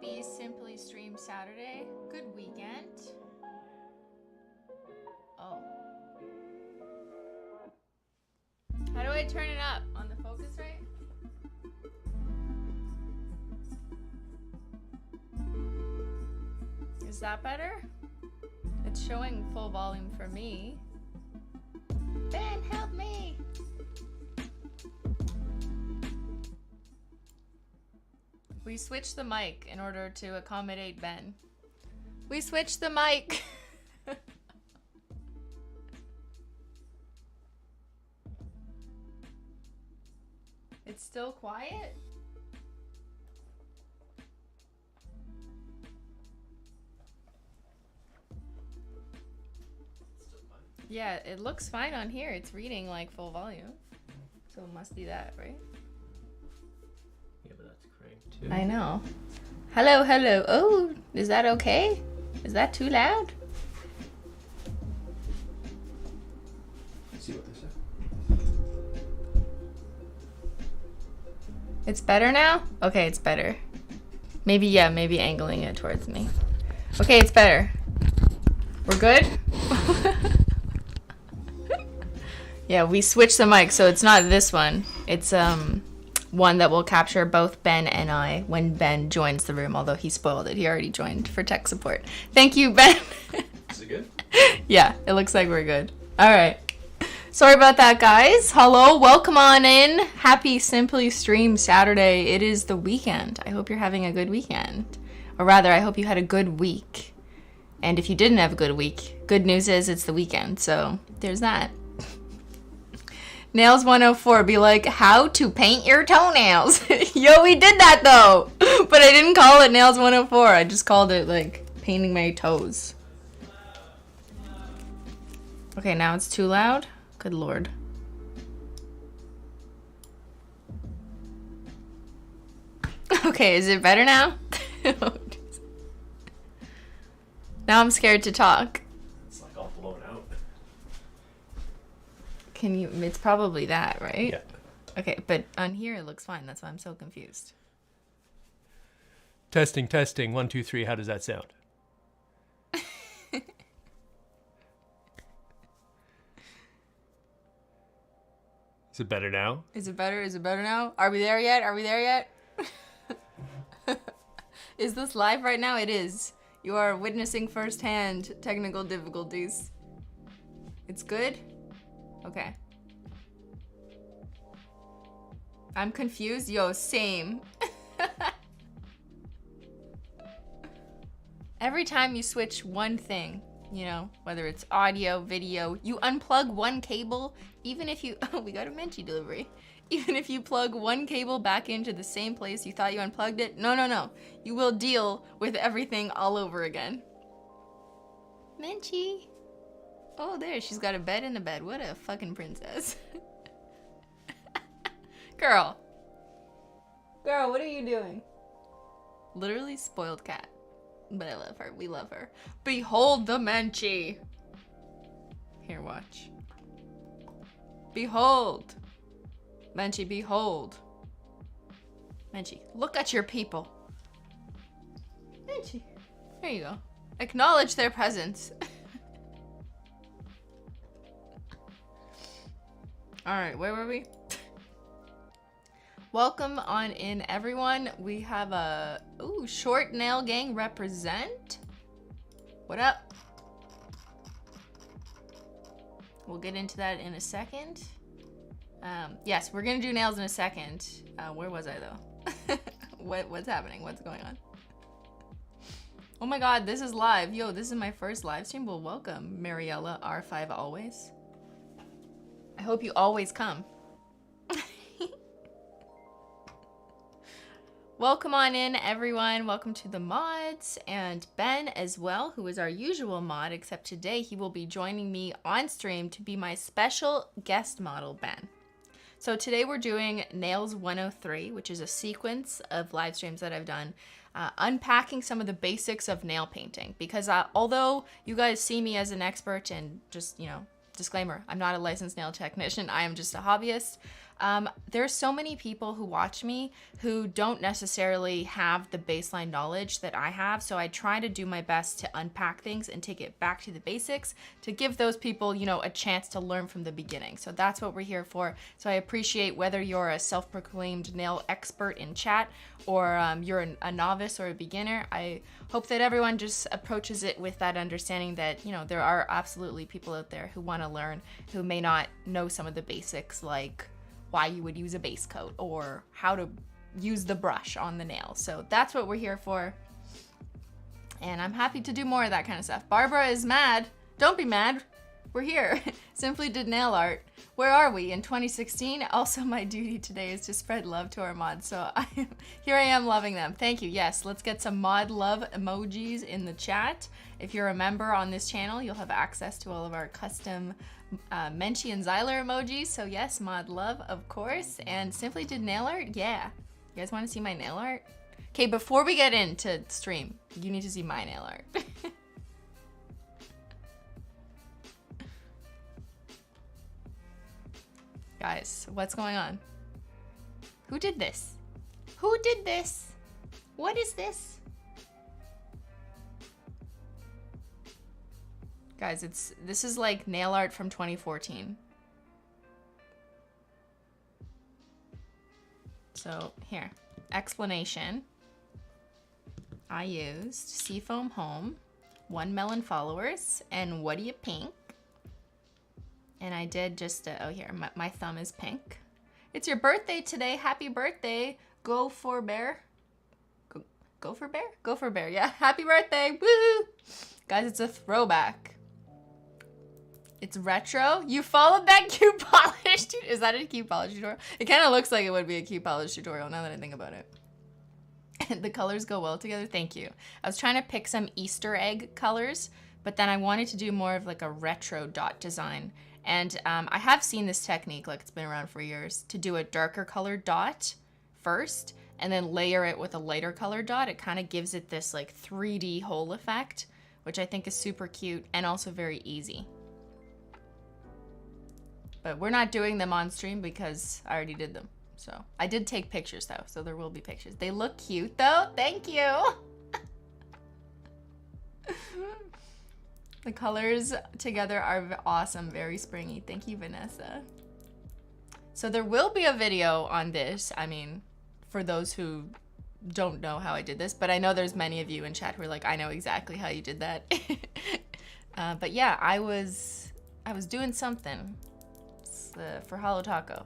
Happy Simply Stream Saturday. Good weekend. Oh. How do I turn it up? On the focus rate? Is that better? It's showing full volume for me. Ben, help me! We switched the mic in order to accommodate Ben. We switched the mic! It's still quiet? Yeah, it looks fine on here. It's reading like full volume. So it must be that, right? Yeah, but that's cranked too. I know. Hello, hello. Oh, is that okay? Is that too loud? See what they say. It's better now? Okay, it's better. Maybe, yeah, maybe angling it towards me. Okay, it's better. We're good? Yeah, we switched the mic, so it's not this one. It's one that will capture both Ben and I when Ben joins the room, although he spoiled it. He already joined for tech support. Thank you, Ben. Is it good? Yeah, it looks like we're good. All right. Sorry about that, guys. Hello, welcome on in. Happy Simply Stream Saturday. It is the weekend. I hope you're having a good weekend. Or rather, I hope you had a good week. And if you didn't have a good week, good news is it's the weekend. So there's that. NAILS103 be like, how to paint your toenails. Yo, we did that though. But I didn't call it NAILS103. I just called it like painting my toes. Okay, now it's too loud. Good lord. Okay, is it better now? Now I'm scared to talk. It's like all blown out. Can you? It's probably that, right? Yeah. Okay, but on here it looks fine. That's why I'm so confused. Testing, testing. 1, 2, 3. How does that sound? Is it better now? Is it better? Is it better now? Are we there yet? Are we there yet? Is this live right now? It is. You are witnessing firsthand technical difficulties. It's good? Okay. I'm confused. Yo, same. Every time you switch one thing, you know, whether it's audio, video, you unplug one cable, even if you, oh, we got a Menchie delivery. Even if you plug one cable back into the same place you thought you unplugged it, no. You will deal with everything all over again. Menchie. Oh, there, she's got a bed in the bed. What a fucking princess. Girl, what are you doing? Literally spoiled cat. But I love her. We love her. Behold the Menchie. Here, watch. Behold. Menchie, behold. Menchie, look at your people. Menchie. There you go. Acknowledge their presence. Alright, where were we? Welcome on in, everyone. We have a short nail gang represent. What up? We'll get into that in a second. Yes, we're gonna do nails in a second. Where was I though? What's happening? What's going on? Oh my god, this is live. Yo, this is my first live stream. Well, welcome, Mariella R5 always. I hope you always come. Welcome on in, everyone. Welcome to the mods and Ben as well, who is our usual mod, except today he will be joining me on stream to be my special guest model, Ben. So today we're doing NAILS103, which is a sequence of live streams that I've done, unpacking some of the basics of nail painting. Because although you guys see me as an expert and just, you know, disclaimer, I'm not a licensed nail technician, I am just a hobbyist. There's so many people who watch me who don't necessarily have the baseline knowledge that I have, so I try to do my best to unpack things and take it back to the basics to give those people, you know, a chance to learn from the beginning. So that's what we're here for. So I appreciate whether you're a self-proclaimed nail expert in chat or you're a novice or a beginner. I hope that everyone just approaches it with that understanding that, you know, there are absolutely people out there who want to learn, who may not know some of the basics, like why you would use a base coat or how to use the brush on the nail. So that's what we're here for. And I'm happy to do more of that kind of stuff. Barbara is mad. Don't be mad. We're here. Simply did nail art. Where are we? In 2016? Also, my duty today is to spread love to our mods. So here I am loving them. Thank you. Yes, let's get some mod love emojis in the chat. If you're a member on this channel, you'll have access to all of our custom Menchie and Xyler emojis. So yes, mod love, of course. And Simply did nail art? Yeah. You guys want to see my nail art? Okay, before we get into stream, you need to see my nail art. Guys, what's going on? Who did this? Who did this? What is this? Guys, this is like nail art from 2014. So here, explanation. I used Seafoam Home, 1 Melon Followers, and What Do You Pink? And I did just, oh here, my thumb is pink. It's your birthday today, happy birthday. Go for bear. Go for bear? Go for bear, yeah. Happy birthday, woo! Guys, it's a throwback. It's retro. You followed that Q polish tutorial. Is that a Q polish tutorial? It kind of looks like it would be a Q polish tutorial now that I think about it. The colors go well together. Thank you. I was trying to pick some Easter egg colors, but then I wanted to do more of like a retro dot design. And I have seen this technique, like it's been around for years, to do a darker colored dot first and then layer it with a lighter colored dot. It kind of gives it this like 3D hole effect, which I think is super cute and also very easy. But we're not doing them on stream because I already did them. So I did take pictures though, so there will be pictures. They look cute though. Thank you. The colors together are awesome, very springy. Thank you, Vanessa. So there will be a video on this. I mean, for those who don't know how I did this, but I know there's many of you in chat who are like, I know exactly how you did that. But yeah, I was doing something for HOLO Taco.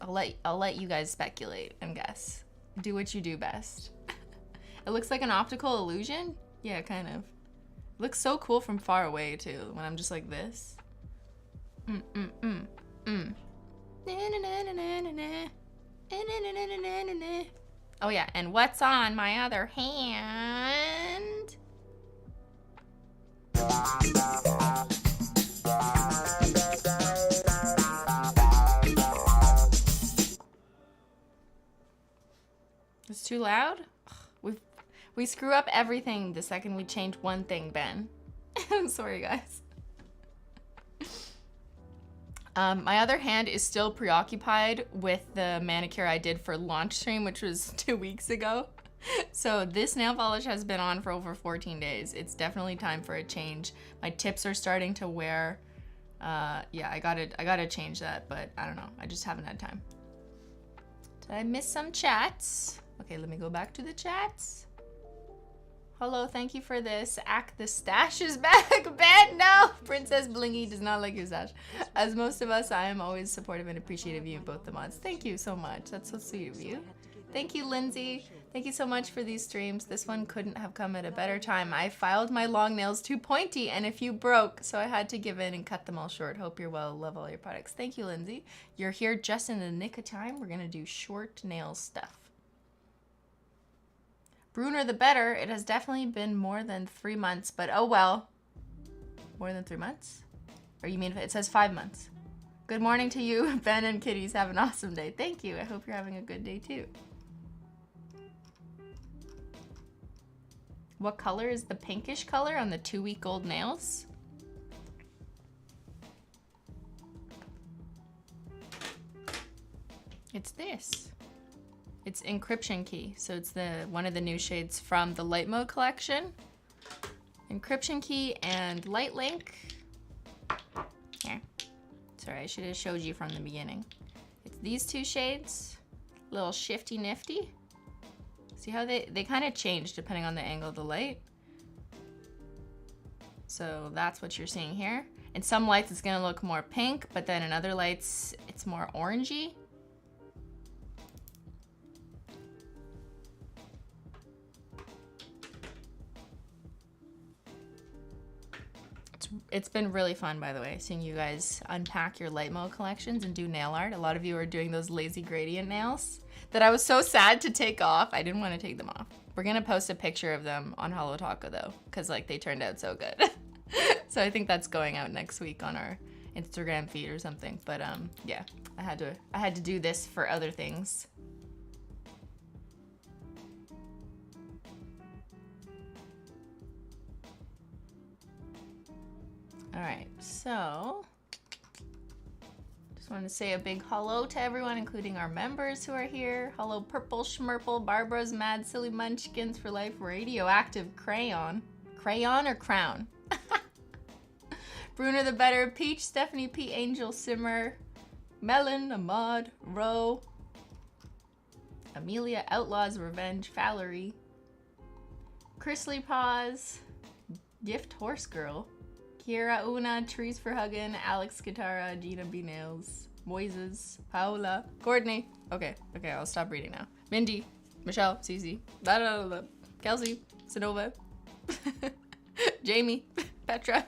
I'll let you guys speculate and guess. Do what you do best. It looks like an optical illusion. Yeah, kind of. It looks so cool from far away too, when I'm just like this. Oh yeah, and what's on my other hand? It's too loud? We screw up everything the second we change one thing, Ben. I'm sorry, guys. My other hand is still preoccupied with the manicure I did for launch stream, which was 2 weeks ago. So this nail polish has been on for over 14 days. It's definitely time for a change. My tips are starting to wear. Yeah, I gotta change that, but I don't know. I just haven't had time. Did I miss some chats? Okay, let me go back to the chats. Hello, thank you for this. Act the stash is back. Ben, no! Princess Blingy does not like your stash. As most of us, I am always supportive and appreciative of you, both the mods. Thank you so much. That's so sweet of you. Thank you, Lindsay. Thank you so much for these streams. This one couldn't have come at a better time. I filed my long nails too pointy and a few broke, so I had to give in and cut them all short. Hope you're well. Love all your products. Thank you, Lindsay. You're here just in the nick of time. We're gonna do short nail stuff. Bruner the better. It has definitely been more than 3 months, but oh well. More than 3 months? Or you mean, it says 5 months. Good morning to you, Ben and Kitties. Have an awesome day. Thank you. I hope you're having a good day too. What color is the pinkish color on the 2-week-old nails? It's this. It's Encryption Key. So it's one of the new shades from the Light Mode collection. Encryption Key and Light Link. Here. Sorry, I should have showed you from the beginning. It's these two shades. Little shifty nifty. See how they kind of change depending on the angle of the light. So that's what you're seeing here. In some lights it's gonna look more pink, but then in other lights it's more orangey. It's been really fun, by the way, seeing you guys unpack your light mode collections and do nail art. A lot of you are doing those lazy gradient nails that I was so sad to take off. I didn't want to take them off. We're gonna post a picture of them on HOLO Taco though, because like they turned out so good. So I think that's going out next week on our Instagram feed or something. But yeah, I had to do this for other things. All right, so just want to say a big hello to everyone, including our members who are here. Hello, Purple Schmurple, Barbara's Mad Silly Munchkins for Life, Radioactive Crayon. Crayon or Crown? Bruner the Better, Peach, Stephanie P, Angel Simmer, Melon, Ahmad, Ro, Amelia, Outlaws Revenge, Valerie, Chrisley Paws, Gift Horse Girl, Kiera Una, Trees for Huggin', Alex Guitarra, Gina B Nails, Moises, Paola, Courtney. Okay, I'll stop reading now. Mindy, Michelle, Cece, Kelsey, Sonova, Jamie, Petra.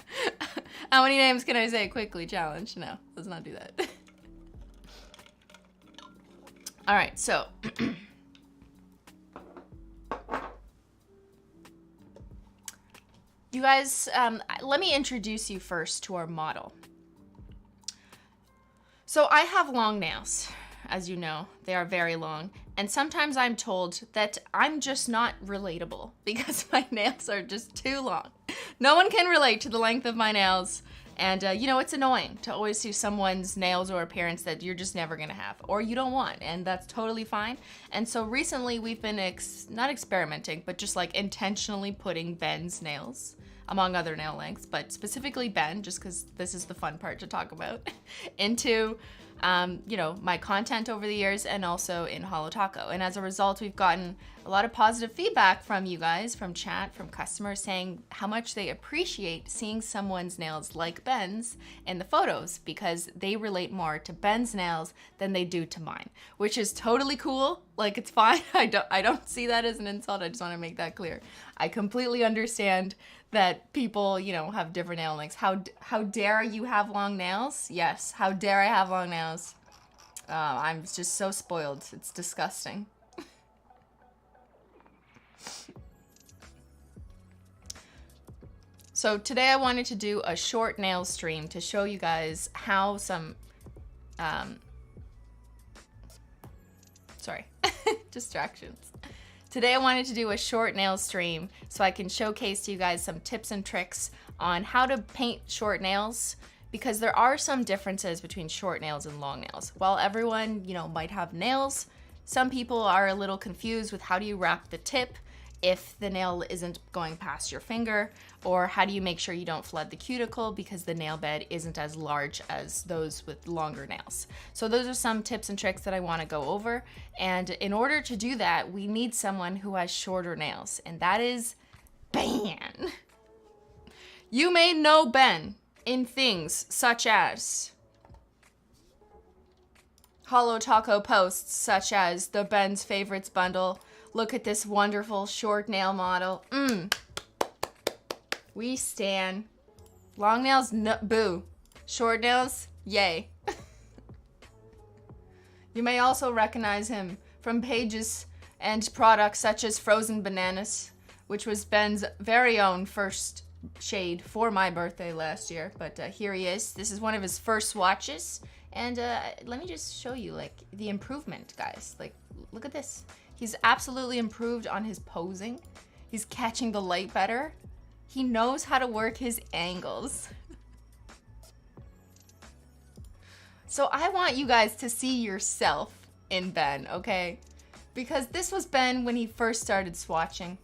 How many names can I say quickly? Challenge. No, let's not do that. All right, so you guys, let me introduce you first to our model. So I have long nails, as you know, they are very long. And sometimes I'm told that I'm just not relatable because my nails are just too long. No one can relate to the length of my nails. And you know, it's annoying to always see someone's nails or appearance that you're just never gonna have or you don't want, and that's totally fine. And so recently we've been not experimenting, but just like intentionally putting Beyyyn's nails, among other nail lengths, but specifically Beyyyn, just because this is the fun part to talk about, into you know, my content over the years and also in HOLO Taco. And as a result, we've gotten a lot of positive feedback from you guys, from chat, from customers saying how much they appreciate seeing someone's nails like Beyyyn's in the photos because they relate more to Beyyyn's nails than they do to mine, which is totally cool. Like, it's fine. I don't see that as an insult. I just want to make that clear. I completely understand that people, you know, have different nail lengths. How dare you have long nails? Yes, how dare I have long nails? I'm just so spoiled. It's disgusting. So today I wanted to do a short nail stream to show you guys how some, sorry, distractions. Today I wanted to do a short nail stream so I can showcase to you guys some tips and tricks on how to paint short nails, because there are some differences between short nails and long nails. While everyone, you know, might have nails, some people are a little confused with how do you wrap the tip if the nail isn't going past your finger, or how do you make sure you don't flood the cuticle because the nail bed isn't as large as those with longer nails. So those are some tips and tricks that I want to go over, and in order to do that we need someone who has shorter nails, and that is Beyyyn. You may know Beyyyn in things such as HOLO Taco posts such as the Beyyyn's Favorites bundle. Look at this wonderful short nail model. We stan. Long nails, no, boo. Short nails, yay. You may also recognize him from pages and products such as Frozen Bananas, which was Beyyyn's very own first shade for my birthday last year. But here he is. This is one of his first swatches. And let me just show you like the improvement, guys. Like, look at this. He's absolutely improved on his posing. He's catching the light better. He knows how to work his angles. So I want you guys to see yourself in Ben, okay? Because this was Ben when he first started swatching.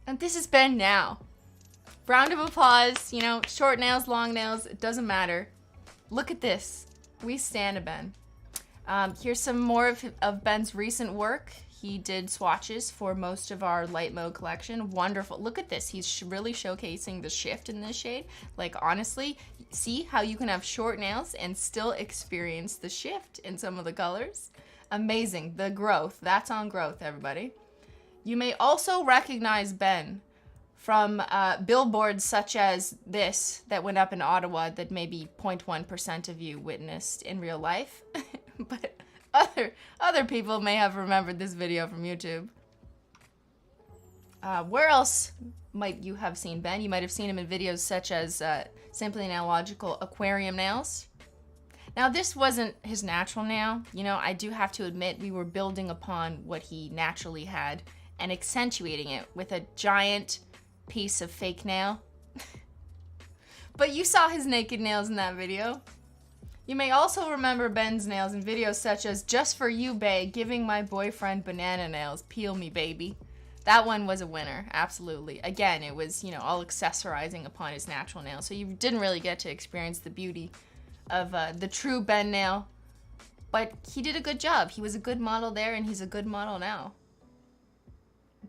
And this is Ben now. Round of applause, you know, short nails, long nails, it doesn't matter. Look at this. We stand a Ben. Here's some more of Ben's recent work. He did swatches for most of our light mode collection. Wonderful. Look at this. He's really showcasing the shift in this shade. Like, honestly, see how you can have short nails and still experience the shift in some of the colors? Amazing. The growth. That's on growth, everybody. You may also recognize Ben from billboards such as this that went up in Ottawa that maybe 0.1% of you witnessed in real life. But other people may have remembered this video from YouTube. Where else might you have seen Ben? You might have seen him in videos such as SimplyNailClass aquarium nails. Now, this wasn't his natural nail. You know, I do have to admit we were building upon what he naturally had and accentuating it with a giant piece of fake nail. But you saw his naked nails in that video. You may also remember Ben's nails in videos such as Just For You, Bae, giving my boyfriend banana nails, peel me, baby. That one was a winner, absolutely. Again, it was, you know, all accessorizing upon his natural nail, so you didn't really get to experience the beauty of the true Ben nail. But he did a good job. He was a good model there, and he's a good model now.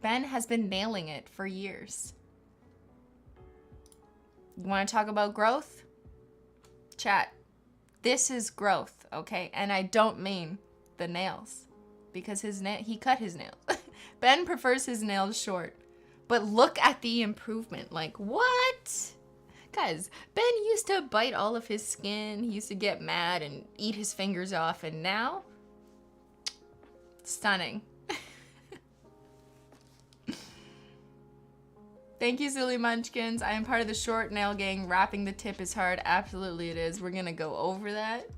Ben has been nailing it for years. You want to talk about growth? Chat. This is growth, okay? And I don't mean the nails, because he cut his nails. Ben prefers his nails short, but look at the improvement. Like, what? Guys, Ben used to bite all of his skin. He used to get mad and eat his fingers off, and now, stunning. Thank you, Silly Munchkins. I am part of the short nail gang. Wrapping the tip is hard. Absolutely it is. We're gonna go over that.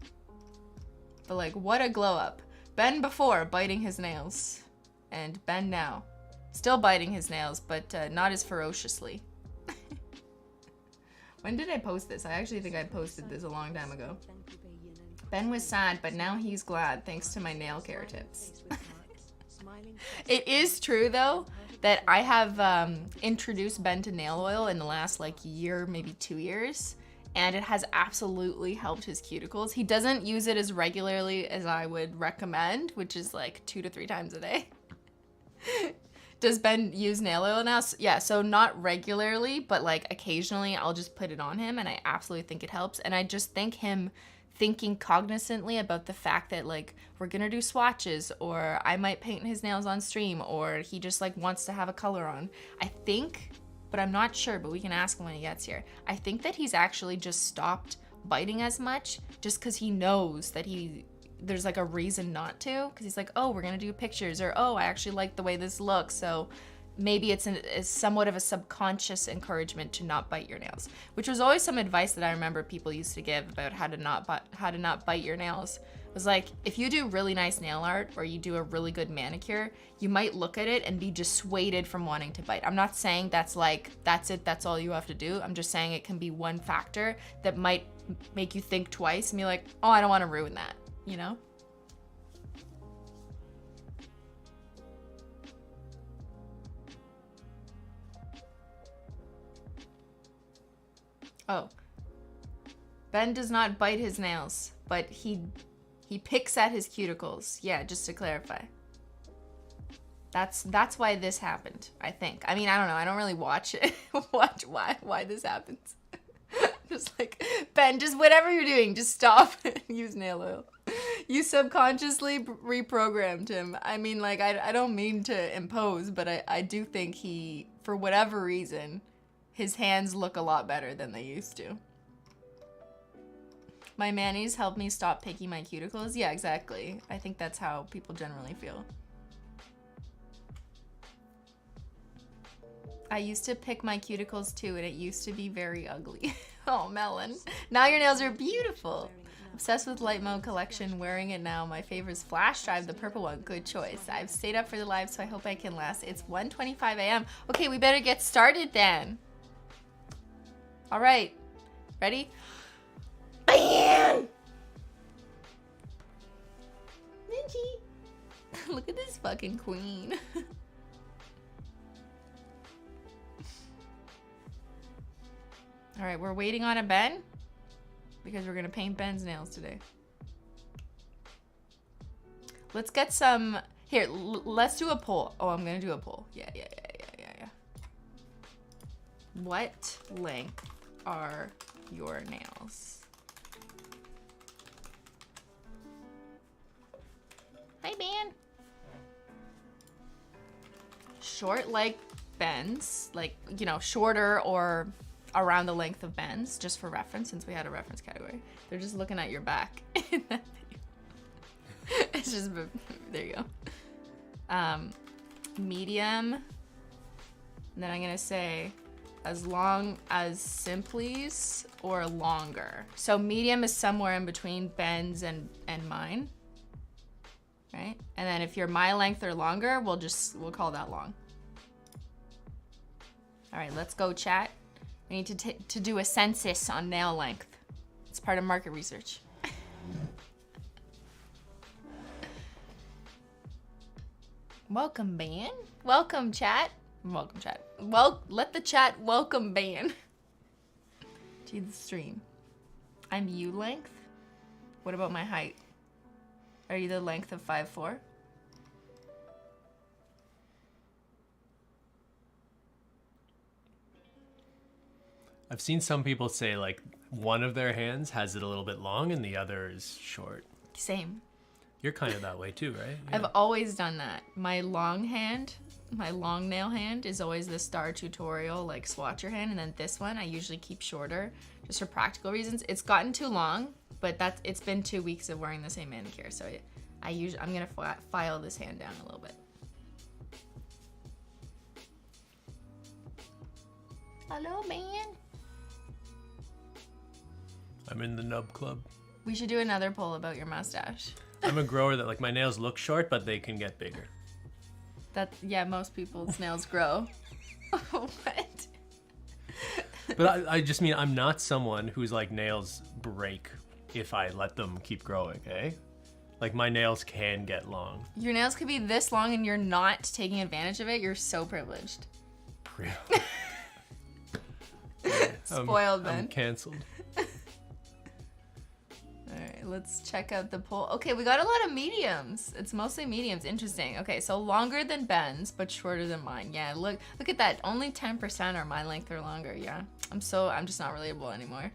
But like, what a glow up. Ben before, biting his nails. And Ben now. Still biting his nails, but not as ferociously. When did I post this? I actually think I posted this a long time ago. Ben was sad, but now he's glad thanks to my nail care tips. It is true though that I have introduced Ben to nail oil in the last like year, maybe 2 years, and it has absolutely helped his cuticles. He doesn't use it as regularly as I would recommend, which is like 2 to 3 times a day. Does Ben use nail oil now? Yeah, so not regularly, but like occasionally I'll just put it on him, and I absolutely think it helps. And I just think him thinking cognizantly about the fact that like we're gonna do swatches, or I might paint his nails on stream, or he just like wants to have a color on. I think, but I'm not sure, but we can ask him when he gets here. I think that he's actually just stopped biting as much just because he knows that there's like a reason not to, because he's like, oh, we're gonna do pictures, or oh, I actually like the way this looks, so maybe it's somewhat of a subconscious encouragement to not bite your nails, which was always some advice that I remember people used to give about how to not bite your nails. It was like, if you do really nice nail art or you do a really good manicure, you might look at it and be dissuaded from wanting to bite. I'm not saying that's it, that's all you have to do. I'm just saying it can be one factor that might make you think twice and be like, oh, I don't want to ruin that, you know? Oh, Ben does not bite his nails, but he picks at his cuticles. Yeah, just to clarify. That's why this happened, I think. I mean, I don't know. I don't really watch it. Watch why this happens. Just like, Ben, just whatever you're doing, just stop and use nail oil. You subconsciously reprogrammed him. I mean, like, I don't mean to impose, but I do think he, for whatever reason, his hands look a lot better than they used to. My manis helped me stop picking my cuticles. Yeah, exactly. I think that's how people generally feel. I used to pick my cuticles too, and it used to be very ugly. Oh, Melon. Now your nails are beautiful. Obsessed with light mode collection, wearing it now. My favorite is flash drive, the purple one. Good choice. I've stayed up for the live, so I hope I can last. It's 1:25 a.m. Okay, we better get started then. All right, ready? Beyyyn! Menchie! Look at this fucking queen. All right, we're waiting on a Ben because we're gonna paint Ben's nails today. Let's get some, here, let's do a poll. Oh, I'm gonna do a poll. Yeah. What length are your nails? Hi, Ben. Short like Ben's, like, you know, shorter or around the length of Ben's, just for reference, since we had a reference category. They're just looking at your back in that video. It's just, there you go. Medium, and then I'm gonna say as long as Simply's or longer. So medium is somewhere in between Ben's and mine, right? And then if you're my length or longer, we'll call that long. All right, let's go, chat. We need to do a census on nail length. It's part of market research. Welcome, Beyyyn. Welcome, chat. Welcome, chat. Well, let the chat welcome Beyyyn to the stream. I'm you length. What about my height? Are you the length of 5'4"? I've seen some people say like one of their hands has it a little bit long and the other is short. Same. You're kind of that way too, right? Yeah. I've always done that. My long hand, my long nail hand is always the Star Tutorial like swatcher hand, and then this one I usually keep shorter just for practical reasons. It's gotten too long, but it's been 2 weeks of wearing the same manicure, so I'm gonna file this hand down a little bit. Hello, man. I'm in the nub club. We should do another poll about your mustache. I'm a grower that like my nails look short, but they can get bigger. Yeah, most people's nails grow. What? But I just mean I'm not someone whose like nails break if I let them keep growing, eh? Like my nails can get long. Your nails could be this long and you're not taking advantage of it. You're so privileged. Spoiled, then. I'm canceled. Alright, let's check out the poll. Okay, we got a lot of mediums. It's mostly mediums. Interesting. Okay, so longer than Ben's, but shorter than mine. Yeah, look at that. Only 10% are my length or longer. Yeah, I'm just not relatable anymore.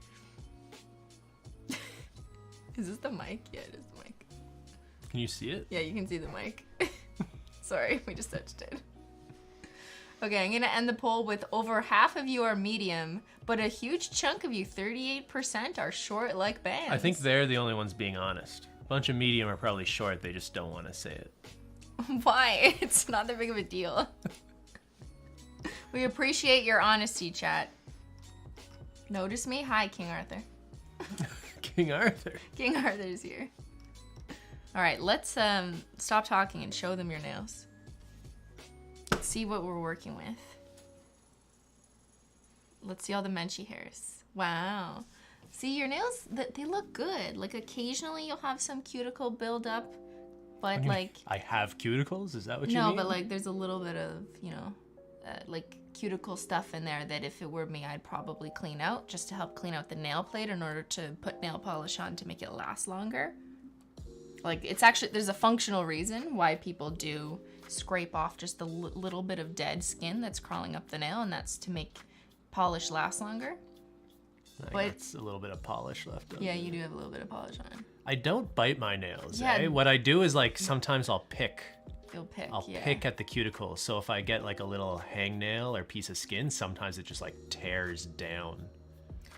Is this the mic? Yeah, it is the mic. Can you see it? Yeah, you can see the mic. Sorry, we just touched it. Okay, I'm gonna end the poll with over half of you are medium, but a huge chunk of you, 38%, are short like Ben's. I think they're the only ones being honest. A bunch of medium are probably short, they just don't want to say it. Why? It's not that big of a deal. We appreciate your honesty, chat. Notice me? Hi, King Arthur. King Arthur. King Arthur's here. All right, let's stop talking and show them your nails. Let's see what we're working with. Let's see all the Menchie hairs. Wow. See, your nails, they look good. Like occasionally you'll have some cuticle buildup, but like... I have cuticles? Is that what you mean? No, but like there's a little bit of, you know, like cuticle stuff in there that if it were me, I'd probably clean out just to help clean out the nail plate in order to put nail polish on to make it last longer. Like it's actually, there's a functional reason why people do scrape off just the little bit of dead skin that's crawling up the nail, and that's to make polish last longer. But it's a little bit of polish left on. Yeah, you do have a little bit of polish on. I don't bite my nails, Yeah. eh? What I do is like sometimes I'll pick. You'll pick, I'll pick at the cuticle. So if I get like a little hangnail or piece of skin, sometimes it just like tears down.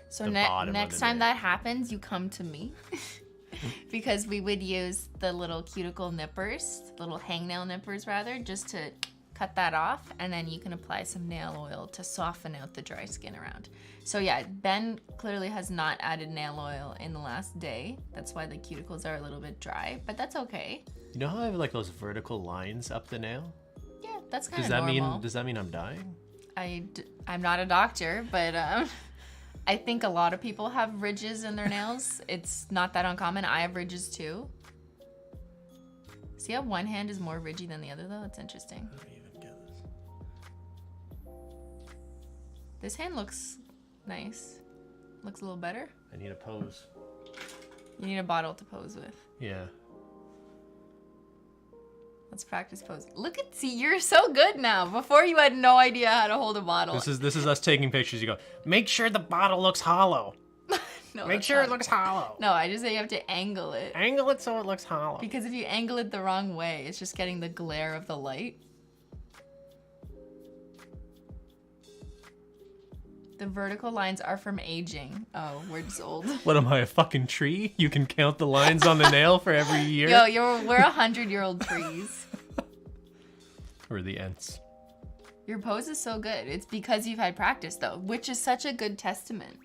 So next time that happens, you come to me. Because we would use the little cuticle nippers, little hangnail nippers rather, just to cut that off, and then you can apply some nail oil to soften out the dry skin around. So yeah, Ben clearly has not added nail oil in the last day. That's why the cuticles are a little bit dry, but that's okay. You know how I have like those vertical lines up the nail? Yeah, that's kind of normal. Does that mean I'm dying? I'm not a doctor, but I think a lot of people have ridges in their nails. It's not that uncommon. I have ridges too. See how one hand is more ridgy than the other though? It's interesting. I don't even get this. This hand looks nice. Looks a little better. I need a pose. You need a bottle to pose with. Yeah. Let's practice pose. See, you're so good now. Before you had no idea how to hold a bottle. This is us taking pictures. You go, make sure the bottle looks hollow. No, make sure it looks hollow. No, I just say you have to angle it. Angle it so it looks hollow. Because if you angle it the wrong way, it's just getting the glare of the light. The vertical lines are from aging. Oh, we're just old. What am I, a fucking tree? You can count the lines on the nail for every year? Yo, we're 100-year-old trees. Or the ents. Your pose is so good. It's because you've had practice though, which is such a good testament.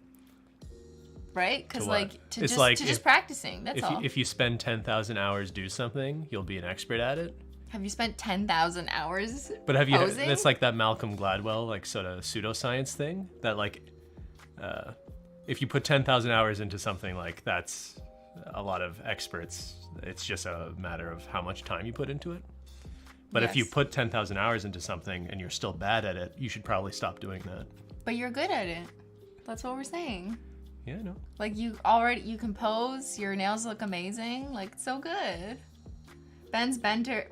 Right? Because just practicing, that's all. If you spend 10,000 hours do something, you'll be an expert at it. Have you spent 10,000 hours But have you? posing? That's like that Malcolm Gladwell, like sort of pseudoscience thing. That like, if you put 10,000 hours into something, like that's a lot of experts. It's just a matter of how much time you put into it. But if you put 10,000 hours into something and you're still bad at it, you should probably stop doing that. But you're good at it. That's what we're saying. Yeah, no. Like you can pose, your nails look amazing, like so good. Ben's banter,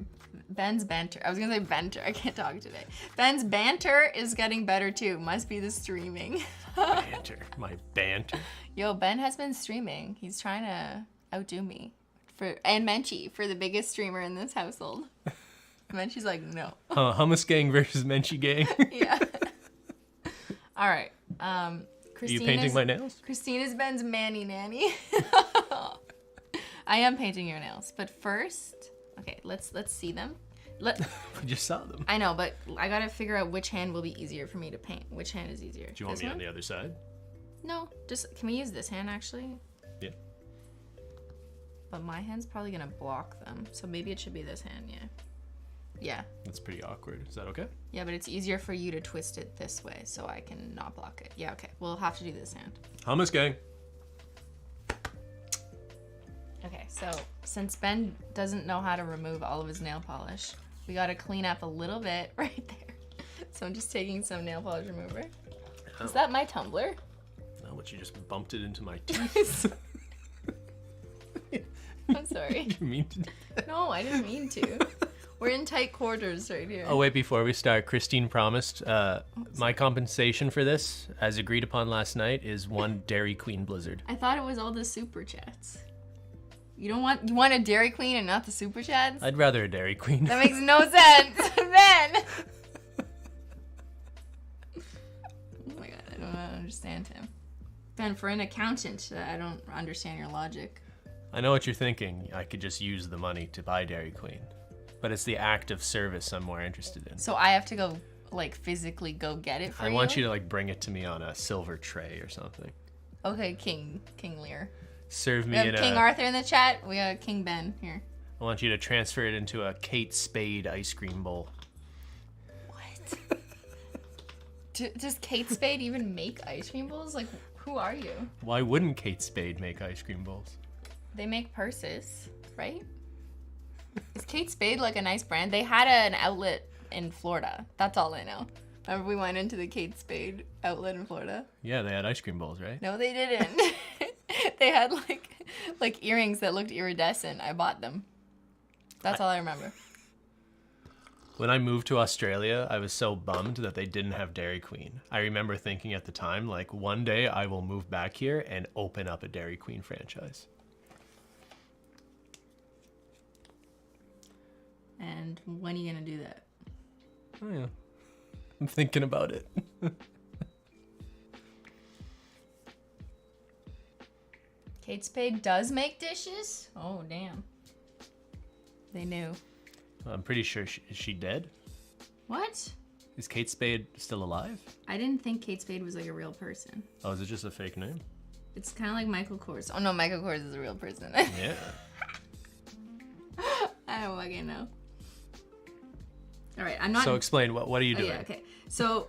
I was gonna say banter, I can't talk today. Ben's banter is getting better too, must be the streaming. Banter, my banter. Yo, Ben has been streaming. He's trying to outdo me. And Menchie, for the biggest streamer in this household. Menchie's like, no. Hummus gang versus Menchie gang. Yeah. All right. Are you painting my nails? Christina's Ben's Manny Nanny. I am painting your nails, but first, okay, let's see them. We just saw them. I know, but I gotta figure out which hand will be easier for me to paint. Which hand is easier? Do you want me on the other side? No, can we use this hand actually? Yeah. But my hand's probably gonna block them, so maybe it should be this hand, yeah. Yeah. That's pretty awkward. Is that okay? Yeah, but it's easier for you to twist it this way so I can not block it. Yeah, okay. We'll have to do this hand. Hummus gang. Okay, so since Ben doesn't know how to remove all of his nail polish, we gotta clean up a little bit right there. So I'm just taking some nail polish remover. Oh. Is that my tumbler? No, but you just bumped it into my teeth. I'm sorry. Did you mean to do that? No, I didn't mean to. We're in tight quarters right here. Oh, wait, before we start, Christine promised my compensation for this, as agreed upon last night, is one Dairy Queen Blizzard. I thought it was all the Super Chats. You want a Dairy Queen and not the Super Chats? I'd rather a Dairy Queen. That makes no sense, Ben! Oh my god, I don't understand him. Ben, for an accountant, I don't understand your logic. I know what you're thinking. I could just use the money to buy Dairy Queen. But it's the act of service I'm more interested in. So I have to go, like, physically go get it for you? I want you to, like, bring it to me on a silver tray or something. Okay, King Lear. Serve me we have King Arthur in the chat. We got King Ben here. I want you to transfer it into a Kate Spade ice cream bowl. What? Does Kate Spade even make ice cream bowls? Like, who are you? Why wouldn't Kate Spade make ice cream bowls? They make purses, right? Is Kate Spade like a nice brand? They had an outlet in Florida. That's all I know. Remember we went into the Kate Spade outlet in Florida? Yeah, they had ice cream bowls, right? No, they didn't. They had like earrings that looked iridescent. I bought them. That's all I remember. When I moved to Australia, I was so bummed that they didn't have Dairy Queen. I remember thinking at the time, like, one day I will move back here and open up a Dairy Queen franchise. And when are you gonna do that? Oh, yeah. I'm thinking about it. Kate Spade does make dishes? Oh, damn. They knew. I'm pretty sure is she dead? What? Is Kate Spade still alive? I didn't think Kate Spade was like a real person. Oh, is it just a fake name? It's kind of like Michael Kors. Oh no, Michael Kors is a real person. Yeah. I don't fucking know. All right, I'm not. So explain, what are you doing? Yeah, okay. So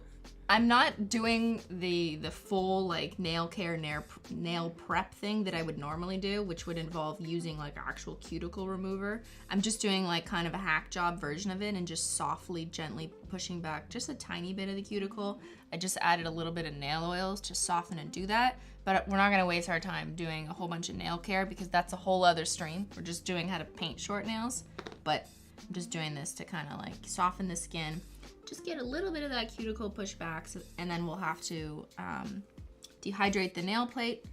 I'm not doing the full like nail care, nail prep thing that I would normally do, which would involve using like actual cuticle remover. I'm just doing like kind of a hack job version of it and just softly, gently pushing back just a tiny bit of the cuticle. I just added a little bit of nail oils to soften and do that. But we're not gonna waste our time doing a whole bunch of nail care because that's a whole other stream. We're just doing how to paint short nails, but I'm just doing this to kind of like soften the skin. Just get a little bit of that cuticle pushed back, and then we'll have to dehydrate the nail plate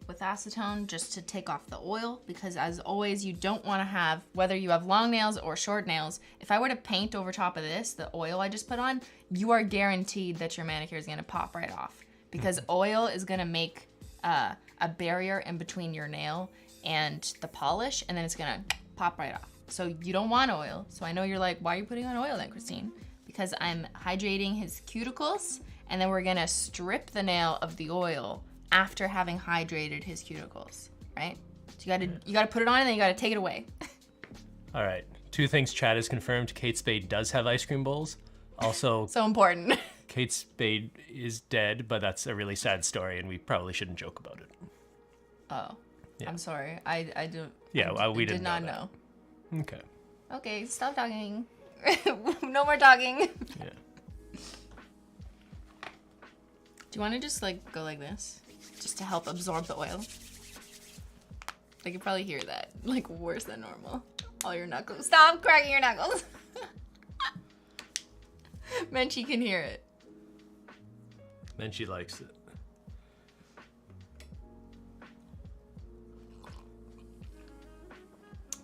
with acetone just to take off the oil, because as always, you don't want to have, whether you have long nails or short nails, if I were to paint over top of this, the oil I just put on, you are guaranteed that your manicure is going to pop right off, because oil is going to make a barrier in between your nail and the polish, and then it's going to pop right off. So you don't want oil. So I know you're like, why are you putting on oil then, Christine? Because I'm hydrating his cuticles, and then we're gonna strip the nail of the oil after having hydrated his cuticles, right? So you gotta put it on and then you gotta take it away. All right, 2 things Chad has confirmed. Kate Spade does have ice cream bowls. Also, so important. Kate Spade is dead, but that's a really sad story, and we probably shouldn't joke about it. Oh, yeah. I'm sorry. We did not know. Okay. Okay, stop talking. No more talking. Yeah. Do you want to just like go like this, just to help absorb the oil? I could probably hear that, like worse than normal. All your knuckles. Stop cracking your knuckles. Menchie can hear it. Menchie likes it.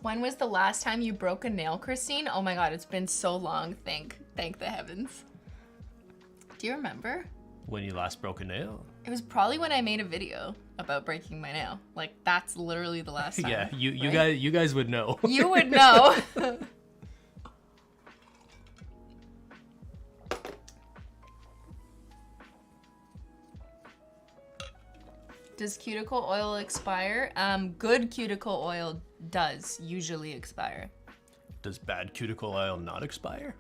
When was the last time you broke a nail, Christine? Oh my God, it's been so long. Thank the heavens. Do you remember? When you last broke a nail? It was probably when I made a video about breaking my nail. Like, that's literally the last time. Yeah, you guys would know. You would know. Does cuticle oil expire? Good cuticle oil does usually expire. Does bad cuticle oil not expire?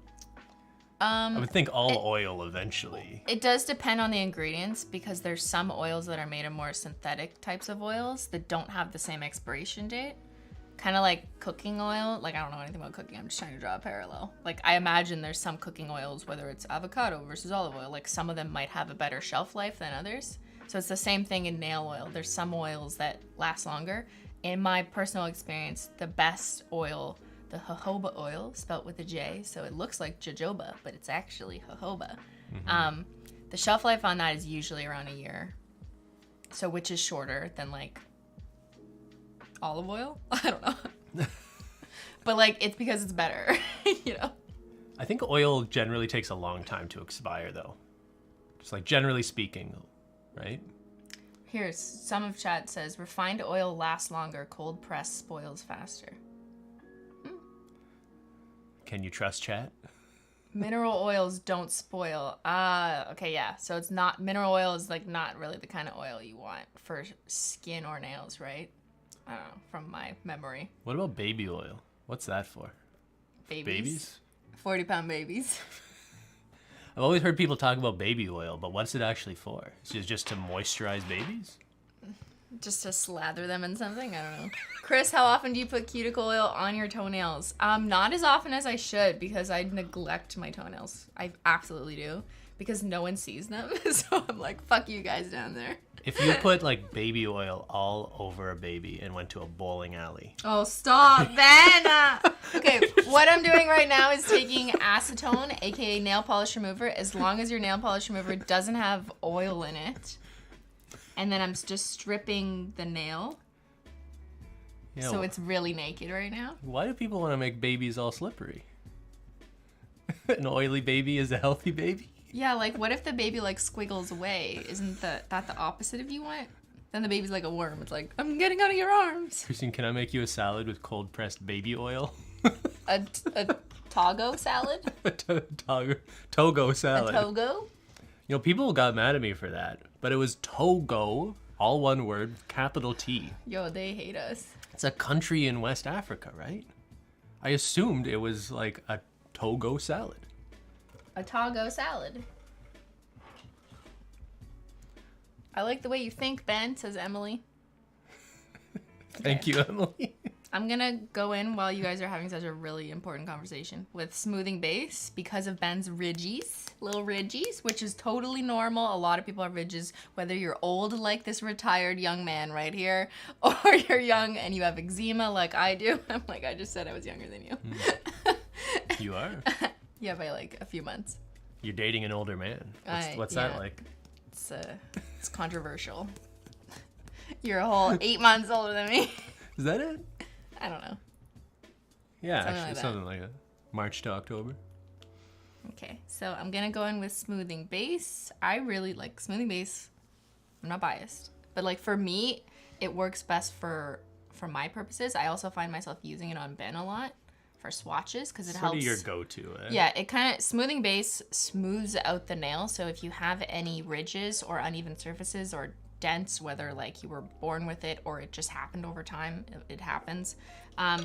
I would think all oil eventually. It does depend on the ingredients, because there's some oils that are made of more synthetic types of oils that don't have the same expiration date. Kind of like cooking oil. Like, I don't know anything about cooking. I'm just trying to draw a parallel. Like, I imagine there's some cooking oils, whether it's avocado versus olive oil, like some of them might have a better shelf life than others. So it's the same thing in nail oil. There's some oils that last longer. In my personal experience, the best oil, the jojoba oil, spelt with a J, so it looks like jojoba, but it's actually jojoba. Mm-hmm. The shelf life on that is usually around a year. So which is shorter than like olive oil? I don't know. But like, it's because it's better, you know? I think oil generally takes a long time to expire though. Just like generally speaking, right? Here's some of chat says, refined oil lasts longer, cold press spoils faster. Can you trust chat? Mineral oils don't spoil. Okay, yeah. So it's not, mineral oil is like not really the kind of oil you want for skin or nails, right? I don't know, from my memory. What about baby oil? What's that for? Babies? 40-pound babies. I've always heard people talk about baby oil, but what's it actually for? Is it just to moisturize babies? Just to slather them in something? I don't know. Chris, how often do you put cuticle oil on your toenails? Not as often as I should, because I neglect my toenails. I absolutely do, because no one sees them. So I'm like, fuck you guys down there. If you put like baby oil all over a baby and went to a bowling alley. Oh, stop, Ben! Okay, what I'm doing right now is taking acetone, aka nail polish remover, as long as your nail polish remover doesn't have oil in it. And then I'm just stripping the nail. Yeah, so it's really naked right now. Why do people want to make babies all slippery? An oily baby is a healthy baby? Yeah, like what if the baby like squiggles away? Isn't that the opposite of you want? Then the baby's like a worm. It's like, I'm getting out of your arms. Christine, can I make you a salad with cold pressed baby oil? a Togo salad? Togo salad. A Togo? You know, people got mad at me for that, but it was Togo, all one word, capital T. Yo, they hate us. It's a country in West Africa, right? I assumed it was like a Togo salad. A Togo salad. I like the way you think, Ben, says Emily. Thank you, Emily. I'm gonna go in while you guys are having such a really important conversation with smoothing base because of Ben's ridges, little ridges, which is totally normal. A lot of people have ridges, whether you're old like this retired young man right here, or you're young and you have eczema like I do. I'm like, I just said I was younger than you. You are? Yeah, by like a few months. You're dating an older man. What's that like? It's controversial. You're a whole 8 months older than me. Is that it? I don't know. Yeah, actually, something like that. March to October. Okay, so I'm gonna go in with smoothing base. I really like smoothing base. I'm not biased, but like for me, it works best for my purposes. I also find myself using it on Ben a lot for swatches because it helps. Sort of your go-to, eh? Yeah, it kind of smoothing base smooths out the nail. So if you have any ridges or uneven surfaces or dents, whether like you were born with it or it just happened over time, it happens.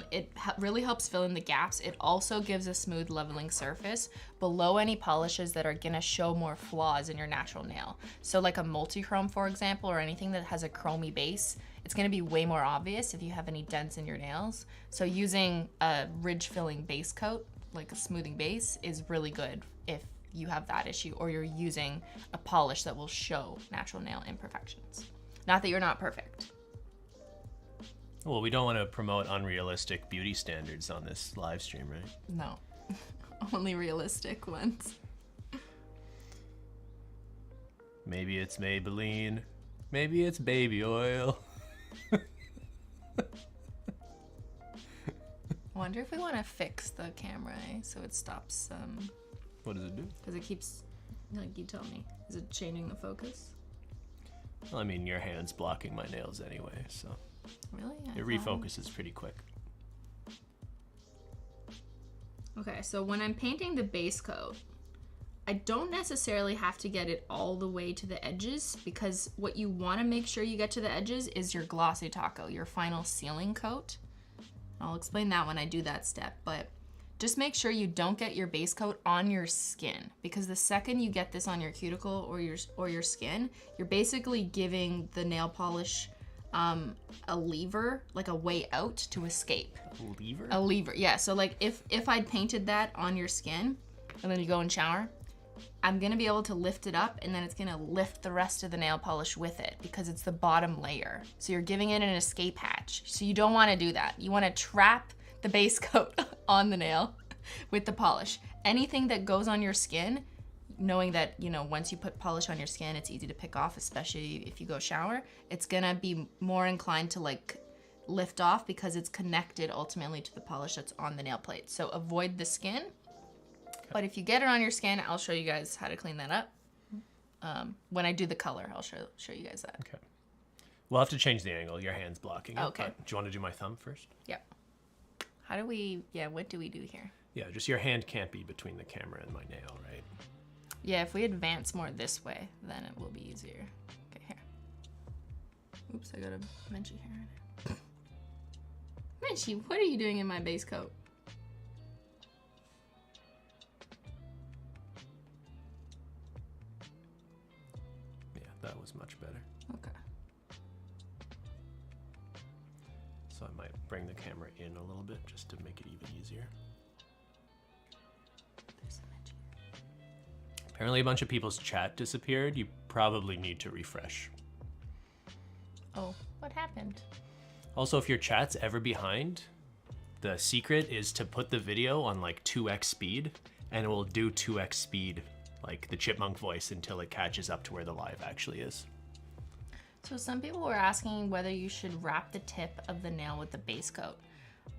It really helps fill in the gaps. It also gives a smooth leveling surface below any polishes that are gonna show more flaws in your natural nail. So like a multi-chrome, for example, or anything that has a chromey base, it's gonna be way more obvious if you have any dents in your nails. So using a ridge filling base coat, like a smoothing base, is really good if you have that issue or you're using a polish that will show natural nail imperfections. Not that you're not perfect. Well, we don't want to promote unrealistic beauty standards on this live stream, right? No, only realistic ones. Maybe it's Maybelline. Maybe it's baby oil. I wonder if we want to fix the camera, so it stops. What does it do? Because it keeps, like, you tell me. Is it changing the focus? Well, I mean, your hand's blocking my nails anyway, so. Really? It refocuses pretty quick. Okay, so when I'm painting the base coat, I don't necessarily have to get it all the way to the edges because what you want to make sure you get to the edges is your Glossy Taco, your final sealing coat. I'll explain that when I do that step, but just make sure you don't get your base coat on your skin because the second you get this on your cuticle or your skin, you're basically giving the nail polish a lever, like a way out to escape. A lever? A lever, yeah. So like if I'd painted that on your skin and then you go and shower, I'm gonna be able to lift it up and then it's gonna lift the rest of the nail polish with it because it's the bottom layer. So you're giving it an escape hatch. So you don't wanna do that. You wanna trap the base coat on the nail with the polish. Anything that goes on your skin, knowing that, you know, once you put polish on your skin, it's easy to pick off, especially if you go shower, it's gonna be more inclined to like lift off because it's connected ultimately to the polish that's on the nail plate. So avoid the skin. But if you get it on your skin, I'll show you guys how to clean that up. When I do the color, I'll show you guys that. Okay. We'll have to change the angle. Your hand's blocking it. Okay. Do you want to do my thumb first? Yep. How do we, what do we do here? Yeah, just your hand can't be between the camera and my nail, right? Yeah, if we advance more this way, then it will be easier. Okay, here. Oops, I got a Menchie hair in it. Menchie, what are you doing in my base coat? Yeah, that was much better. Okay. So I might bring the camera in a little bit just to make it even easier. There's a Menchie. Apparently a bunch of people's chat disappeared. You probably need to refresh. Oh, what happened? Also, if your chat's ever behind, the secret is to put the video on like 2x speed and it will do 2x speed, like the chipmunk voice, until it catches up to where the live actually is. So some people were asking whether you should wrap the tip of the nail with the base coat.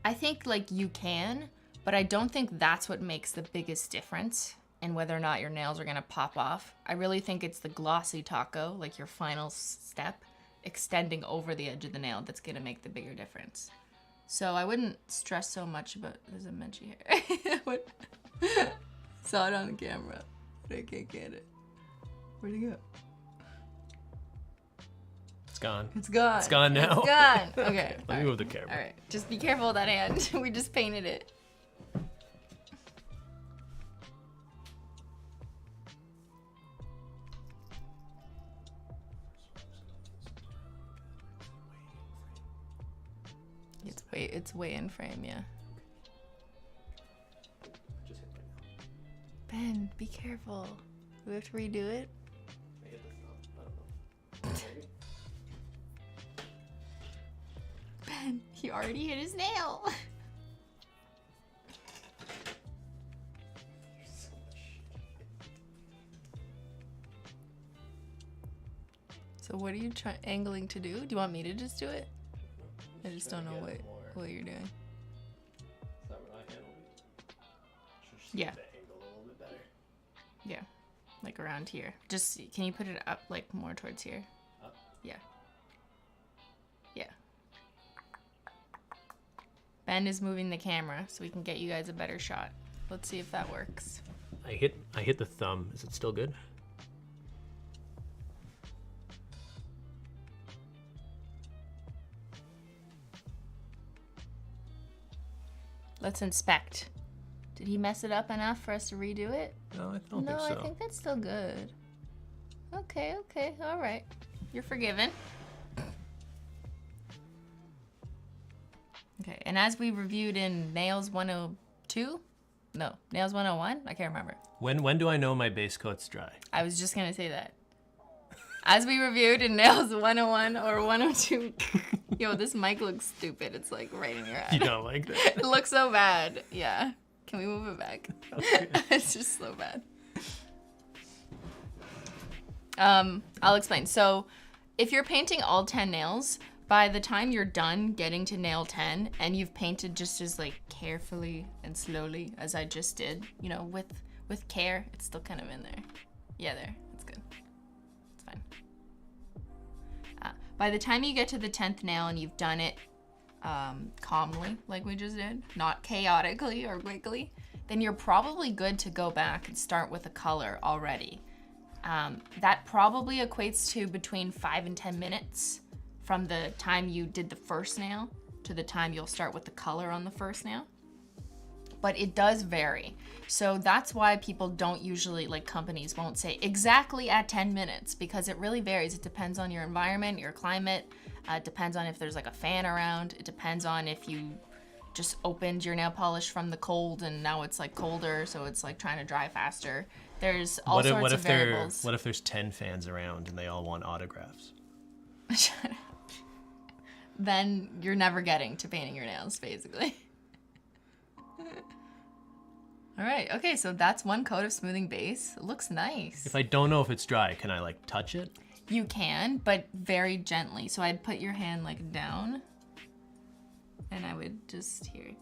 I think like you can, but I don't think that's what makes the biggest difference in whether or not your nails are gonna pop off. I really think it's the Glossy Taco, like your final step, extending over the edge of the nail that's gonna make the bigger difference. So I wouldn't stress so much about, there's a Menchie here. What? Saw it on the camera, but I can't get it. Where'd it go? It's gone. It's gone. It's gone now. It's gone. Okay. Let me move the camera. All right. Just be careful with that hand. We just painted it. It's way in frame, yeah. Just hit my nail. Ben, be careful. Do we have to redo it? I hit the thumb. I don't know. Maybe? Ben, he already hit his nail. So what are you angling to do? Do you want me to just do it? I just don't know what you're doing. Is that what I handled? Yeah. The angle a little bit better. Yeah, like around here. Just, can you put it up like more towards here? Up? Yeah. Yeah. Ben is moving the camera so we can get you guys a better shot. Let's see if that works. I hit the thumb. Is it still good? Let's inspect. Did he mess it up enough for us to redo it? No, I don't think so. No, I think that's still good. Okay, all right. You're forgiven. Okay, and as we reviewed in Nails 102? No, Nails 101? I can't remember. When do I know my base coat's dry? I was just gonna say that. As we reviewed in Nails 101 or 102. Yo, this mic looks stupid. It's like right in your eye. You don't like that? It looks so bad. Yeah. Can we move it back? Okay. It's just so bad. I'll explain. So if you're painting all 10 nails, by the time you're done getting to nail 10 and you've painted just as like carefully and slowly as I just did, you know, with care, it's still kind of in there. Yeah, there. That's good. It's fine. By the time you get to the 10th nail and you've done it calmly, like we just did, not chaotically or quickly, then you're probably good to go back and start with a color already. That probably equates to between 5 and 10 minutes from the time you did the first nail to the time you'll start with the color on the first nail. But it does vary. So that's why people don't usually, like companies won't say exactly at 10 minutes because it really varies. It depends on your environment, your climate. It depends on if there's like a fan around. It depends on if you just opened your nail polish from the cold and now it's like colder, so it's like trying to dry faster. There's all sorts of variables. What if there's 10 fans around and they all want autographs? Shut up. Then you're never getting to painting your nails, basically. All right, okay, so that's one coat of smoothing base. It looks nice. If I don't know if it's dry, can I like touch it? You can, but very gently. So I'd put your hand like down and I would just do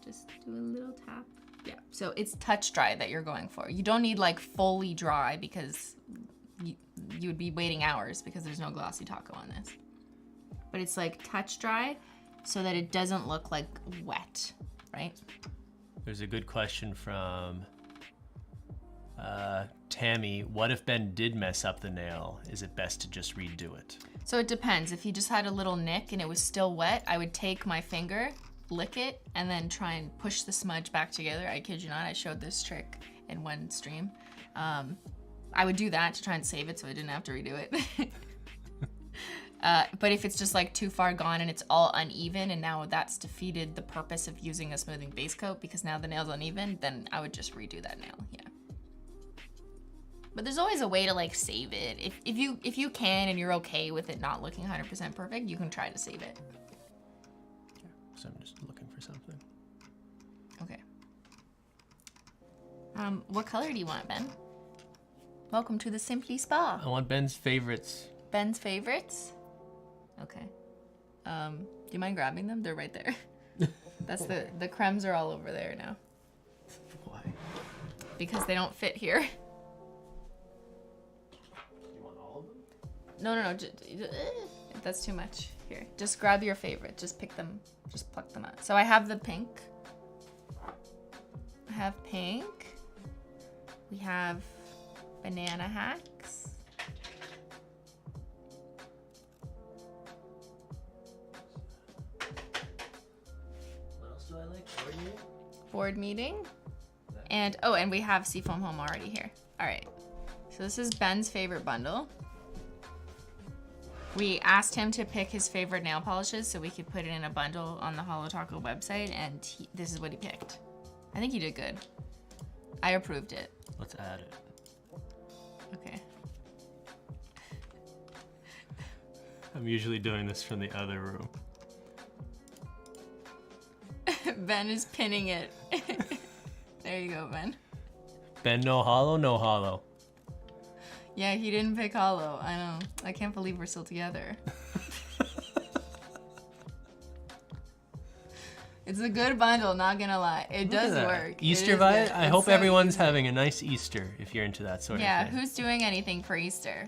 a little tap. Yeah, so it's touch dry that you're going for. You don't need like fully dry because you would be waiting hours because there's no Glossy Taco on this. But it's like touch dry so that it doesn't look like wet, right? There's a good question from Tammy. What if Ben did mess up the nail? Is it best to just redo it? So it depends. If he just had a little nick and it was still wet, I would take my finger, lick it, and then try and push the smudge back together. I kid you not, I showed this trick in one stream. I would do that to try and save it so I didn't have to redo it. But if it's just like too far gone and it's all uneven and now that's defeated the purpose of using a smoothing base coat because now the nail's uneven, then I would just redo that nail, yeah. But there's always a way to like save it. If you can and you're okay with it not looking 100% perfect, you can try to save it. Yeah, so I'm just looking for something. Okay. What color do you want, Ben? Welcome to the Simply Spa. I want Ben's favorites. Ben's favorites? Okay. Do you mind grabbing them? They're right there. That's the cremes are all over there now. Why? Because they don't fit here. You want all of them? No. That's too much. Here, just grab your favorite. Just pick them. Just pluck them out. So I have the pink. I have pink. We have banana hacks. Do I like board meeting? Board meeting. And we have Seafoam Home already here. All right. So this is Ben's favorite bundle. We asked him to pick his favorite nail polishes so we could put it in a bundle on the HOLO Taco website, and this is what he picked. I think he did good. I approved it. Let's add it. Okay. I'm usually doing this from the other room. Ben is pinning it. There you go, Ben. Ben, no hollow, no hollow. Yeah, he didn't pick hollow. I know. I can't believe we're still together. It's a good bundle, not gonna lie. It does work. Easter vibe? I hope everyone's having a nice Easter if you're into that sort of thing. Yeah, who's doing anything for Easter?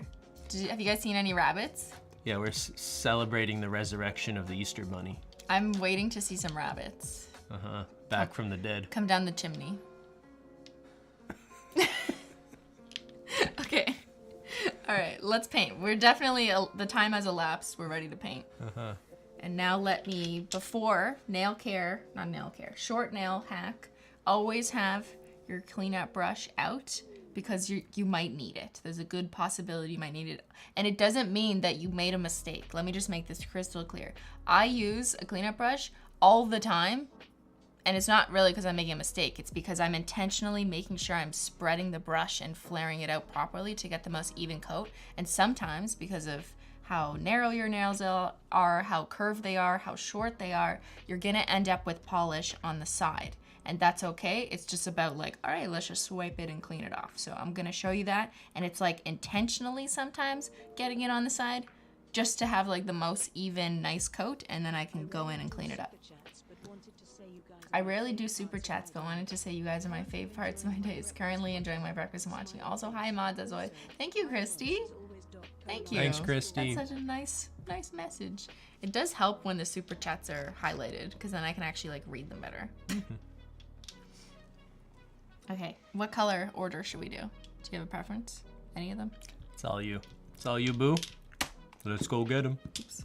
Have you guys seen any rabbits? Yeah, we're celebrating the resurrection of the Easter bunny. I'm waiting to see some rabbits. Uh-huh. Back from the dead. Come down the chimney. Okay. All right, let's paint. We're definitely, the time has elapsed. We're ready to paint. Uh-huh. And now let me, before short nail hack, always have your cleanup brush out because you might need it. There's a good possibility you might need it. And it doesn't mean that you made a mistake. Let me just make this crystal clear. I use a cleanup brush all the time. And it's not really because I'm making a mistake. It's because I'm intentionally making sure I'm spreading the brush and flaring it out properly to get the most even coat. And sometimes, because of how narrow your nails are, how curved they are, how short they are, you're gonna end up with polish on the side. And that's okay. It's just about like, all right, let's just swipe it and clean it off. So I'm gonna show you that. And it's like intentionally sometimes getting it on the side just to have like the most even, nice coat. And then I can go in and clean it up. I rarely do super chats, but wanted to say you guys are my fave parts of my days. Currently enjoying my breakfast and watching. Also, hi mods as always. Thank you, Christy. Thank you. Thanks, Christy. That's such a nice message. It does help when the super chats are highlighted, because then I can actually like read them better. Okay, what color order should we do? Do you have a preference? Any of them? It's all you. It's all you, boo. Let's go get him. Oops.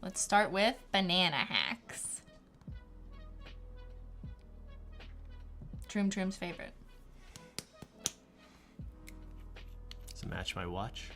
Let's start with banana hacks. Trim's favorite. Does it match my watch?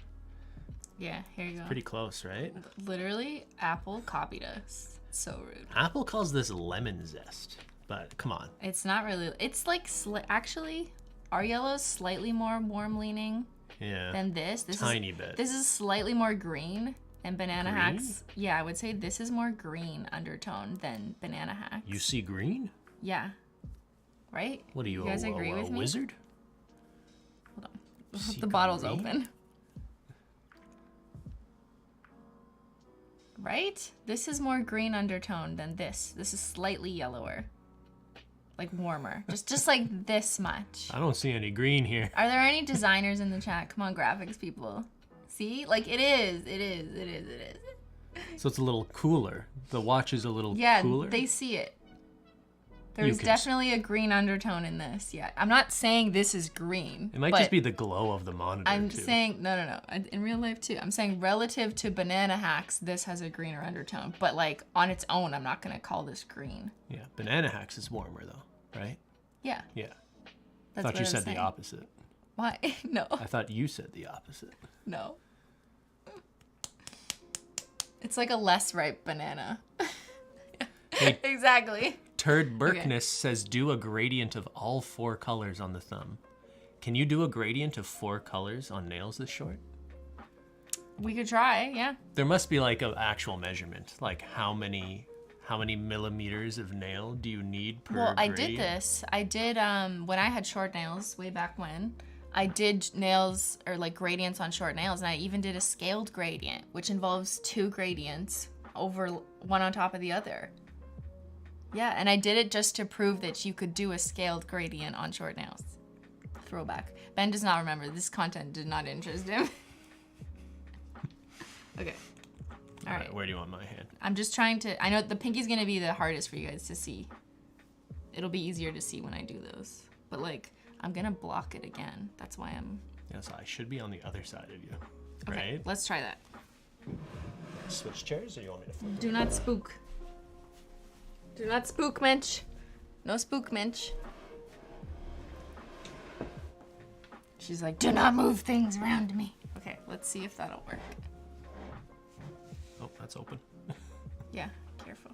Yeah, here you go. Pretty close, right? Literally, Apple copied us. So rude. Apple calls this lemon zest, but come on. It's not really. It's like, actually, our yellow's slightly more warm leaning than this. Tiny bit. This is slightly more green. And banana green? hacks, yeah, I would say this is more green undertone than banana hacks. You see green? Yeah. Right? What are you guys agree with me? Wizard? Hold on. The bottle's green? open. Right? This is more green undertone than this. This is slightly yellower. Like warmer. Just like this much. I don't see any green here. Are there any designers in the chat? Come on, graphics people. See? Like, it is. So it's a little cooler. The watch is a little cooler? Yeah, they see it. There's definitely a green undertone in this. Yeah, I'm not saying this is green. It might just be the glow of the monitor, I'm saying, no. In real life, too. I'm saying relative to banana hacks, this has a greener undertone. But, like, on its own, I'm not going to call this green. Yeah, banana hacks is warmer, though, right? Yeah. Yeah. That's I thought you said the opposite. Why? No. I thought you said the opposite. No. It's like a less ripe banana. Hey, exactly. Turd Burkness says do a gradient of all 4 colors on the thumb. Can you do a gradient of 4 colors on nails this short? We could try, yeah. There must be like an actual measurement, like how many millimeters of nail do you need per Well, gradient? I did this. I did when I had short nails way back when. I did nails or like gradients on short nails, and I even did a scaled gradient, which involves 2 gradients over one on top of the other. Yeah, and I did it just to prove that you could do a scaled gradient on short nails. Throwback. Ben does not remember. This content did not interest him. Okay. All right. Where do you want my hand? I'm just trying to... I know the pinky's going to be the hardest for you guys to see. It'll be easier to see when I do those. But, like, I'm going to block it again. That's why I'm... Yeah, so I should be on the other side of you, Okay, right? let's try that. Switch chairs, or you want me to flip? Do not spook. Do not spook, Mench. No spook, Mench. She's like, do not move things around me. Okay. let's see if that'll work. Oh, that's open. Yeah, careful.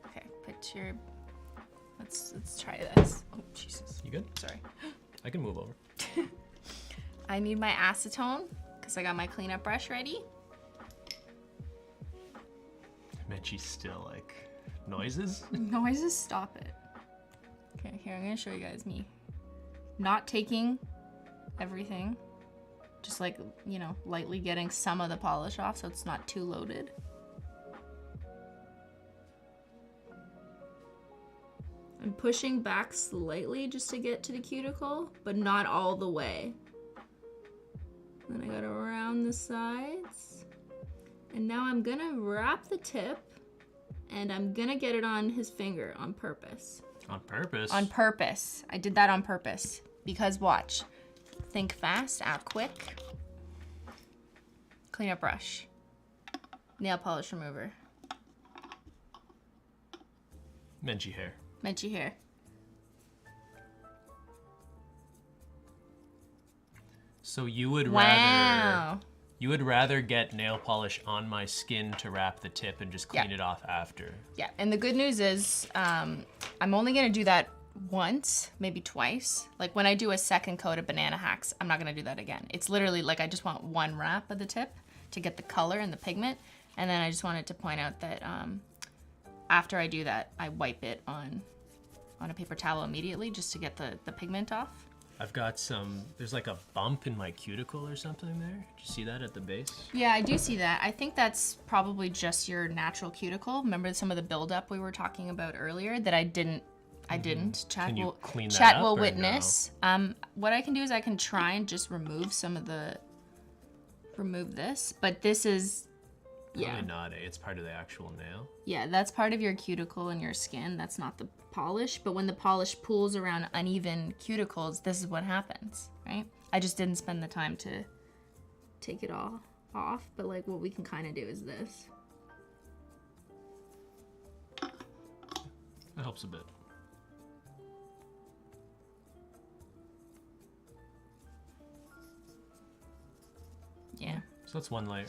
Okay, put your, let's try this. Oh, Jesus. You good? Sorry. I can move over. I need my acetone because I got my cleanup brush ready. Menchie's still like noises. Noises, stop it. Okay, here, I'm gonna show you guys me. Not taking everything. Just like, you know, lightly getting some of the polish off so it's not too loaded. I'm pushing back slightly just to get to the cuticle, but not all the way. Then I gotta round the sides. And now I'm gonna wrap the tip and I'm gonna get it on his finger on purpose. On purpose? On purpose. I did that on purpose. Because watch. Think fast, act quick. Cleanup brush. Nail polish remover. Menchie hair. Menchie hair. So you would Wow. rather get nail polish on my skin to wrap the tip and just clean it off after. Yeah, and the good news is I'm only gonna do that once, maybe twice. Like when I do a second coat of Banana Hacks, I'm not gonna do that again. It's literally like I just want one wrap of the tip to get the color and the pigment. And then I just wanted to point out that after I do that, I wipe it on a paper towel immediately just to get the pigment off. I've got there's like a bump in my cuticle or something there. Did you see that at the base? Yeah, I do see that. I think that's probably just your natural cuticle. Remember some of the buildup we were talking about earlier that I didn't. Chat Can you will clean that Chat up will or witness. What I can do is I can try and just remove remove this, but this is Probably not. It's part of the actual nail. Yeah, that's part of your cuticle and your skin. That's not the polish, but when the polish pools around uneven cuticles, this is what happens, right? I just didn't spend the time to take it all off, but like what we can kind of do is this. That helps a bit. Yeah. So that's one layer.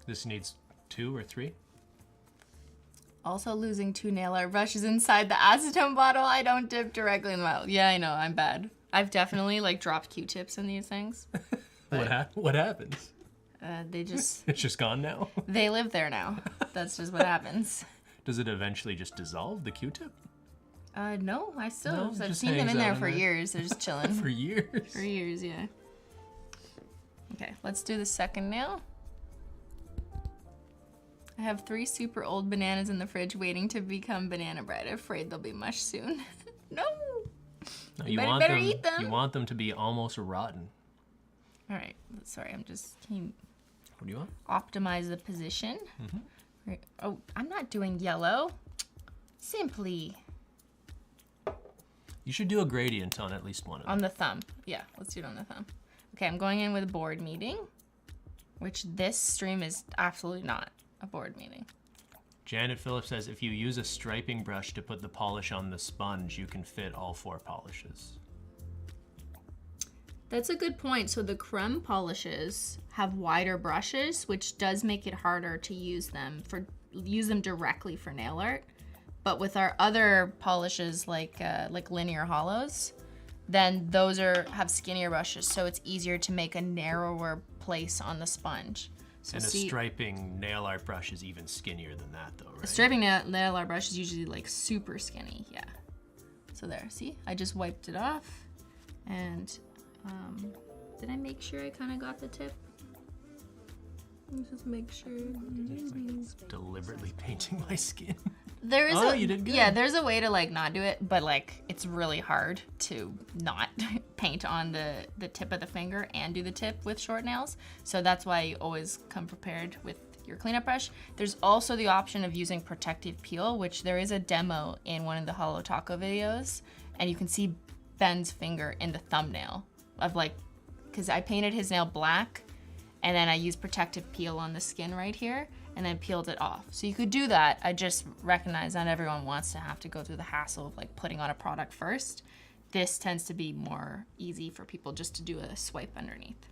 This needs 2 or 3. Also losing 2 nail art brushes inside the acetone bottle. I don't dip directly in the mouth. Yeah, I know, I'm bad. I've definitely like dropped Q-tips in these things. What happens? They just... It's just gone now? They live there now. That's just what happens. Does it eventually just dissolve, the Q-tip? No, I've just seen them hangs in there out for in there. years. They're just chilling. For years? For years, yeah. Okay, let's do the second nail. I have 3 super old bananas in the fridge waiting to become banana bread. Afraid they'll be mushed soon. No! No, You better eat them. You want them to be almost rotten. All right, sorry, can you What do you want? optimize the position? Right. Oh, I'm not doing yellow. Simply You should do a gradient on at least one of them. on the thumb. Yeah, let's do it on the thumb. Okay, I'm going in with a board meeting, which this stream is absolutely not a board meeting. Janet Phillips says if you use a striping brush to put the polish on the sponge, you can fit all 4 polishes. That's a good point. So the creme polishes have wider brushes, which does make it harder to use them directly for nail art. But with our other polishes like linear hollows, then those have skinnier brushes, so it's easier to make a narrower place on the sponge. So And a striping nail art brush is even skinnier than that though, right? a striping nail art brush is usually like super skinny, yeah. So there, see? I just wiped it off. And did I make sure I kind of got the tip? Let's just make sure. It's like deliberately painting my skin. There is you did good. Yeah, there's a way to like not do it, but like it's really hard to not paint on the tip of the finger and do the tip with short nails. So that's why you always come prepared with your cleanup brush. There's also the option of using protective peel, which there is a demo in one of the HOLO Taco videos, and you can see Ben's finger in the thumbnail of like, because I painted his nail black and then I used protective peel on the skin right here and then peeled it off. So you could do that. I just recognize not everyone wants to have to go through the hassle of like putting on a product first. This tends to be more easy for people just to do a swipe underneath.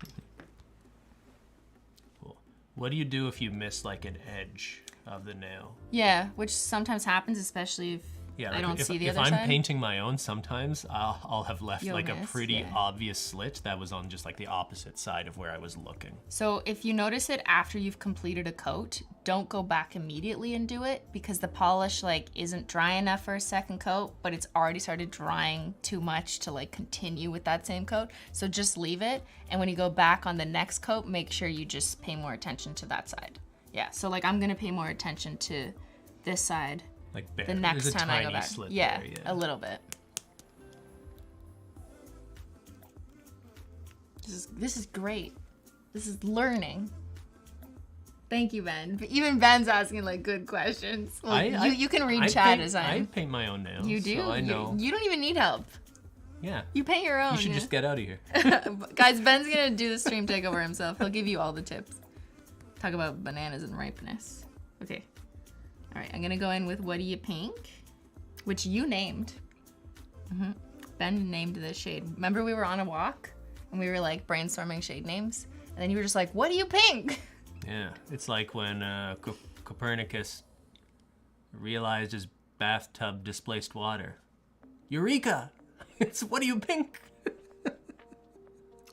What do you do if you miss like an edge of the nail? Yeah, which sometimes happens, especially if I don't see the other side. If I'm painting my own, sometimes I'll have left You'll like miss, a pretty yeah. obvious slit that was on just like the opposite side of where I was looking. So if you notice it after you've completed a coat, don't go back immediately and do it because the polish like isn't dry enough for a second coat, but it's already started drying too much to like continue with that same coat. So just leave it. And when you go back on the next coat, make sure you just pay more attention to that side. Yeah, so like I'm gonna pay more attention to this side. Like bare. The next time I go back. Yeah, there, a little bit. This is great. This is learning. Thank you, Ben. Even Ben's asking like good questions. Well, you can read chat as I paint my own nails. You do. So I know. You don't even need help. Yeah. You paint your own. You should just get out of here. Guys, Ben's gonna do the stream takeover himself. He'll give you all the tips. Talk about bananas and ripeness. Okay. All right, I'm gonna go in with What Do You Pink, which you named. Ben named the shade. Remember we were on a walk and we were like brainstorming shade names? And then you were just like, what do you pink? Yeah, it's like when Copernicus realized his bathtub displaced water. Eureka! It's what do you pink?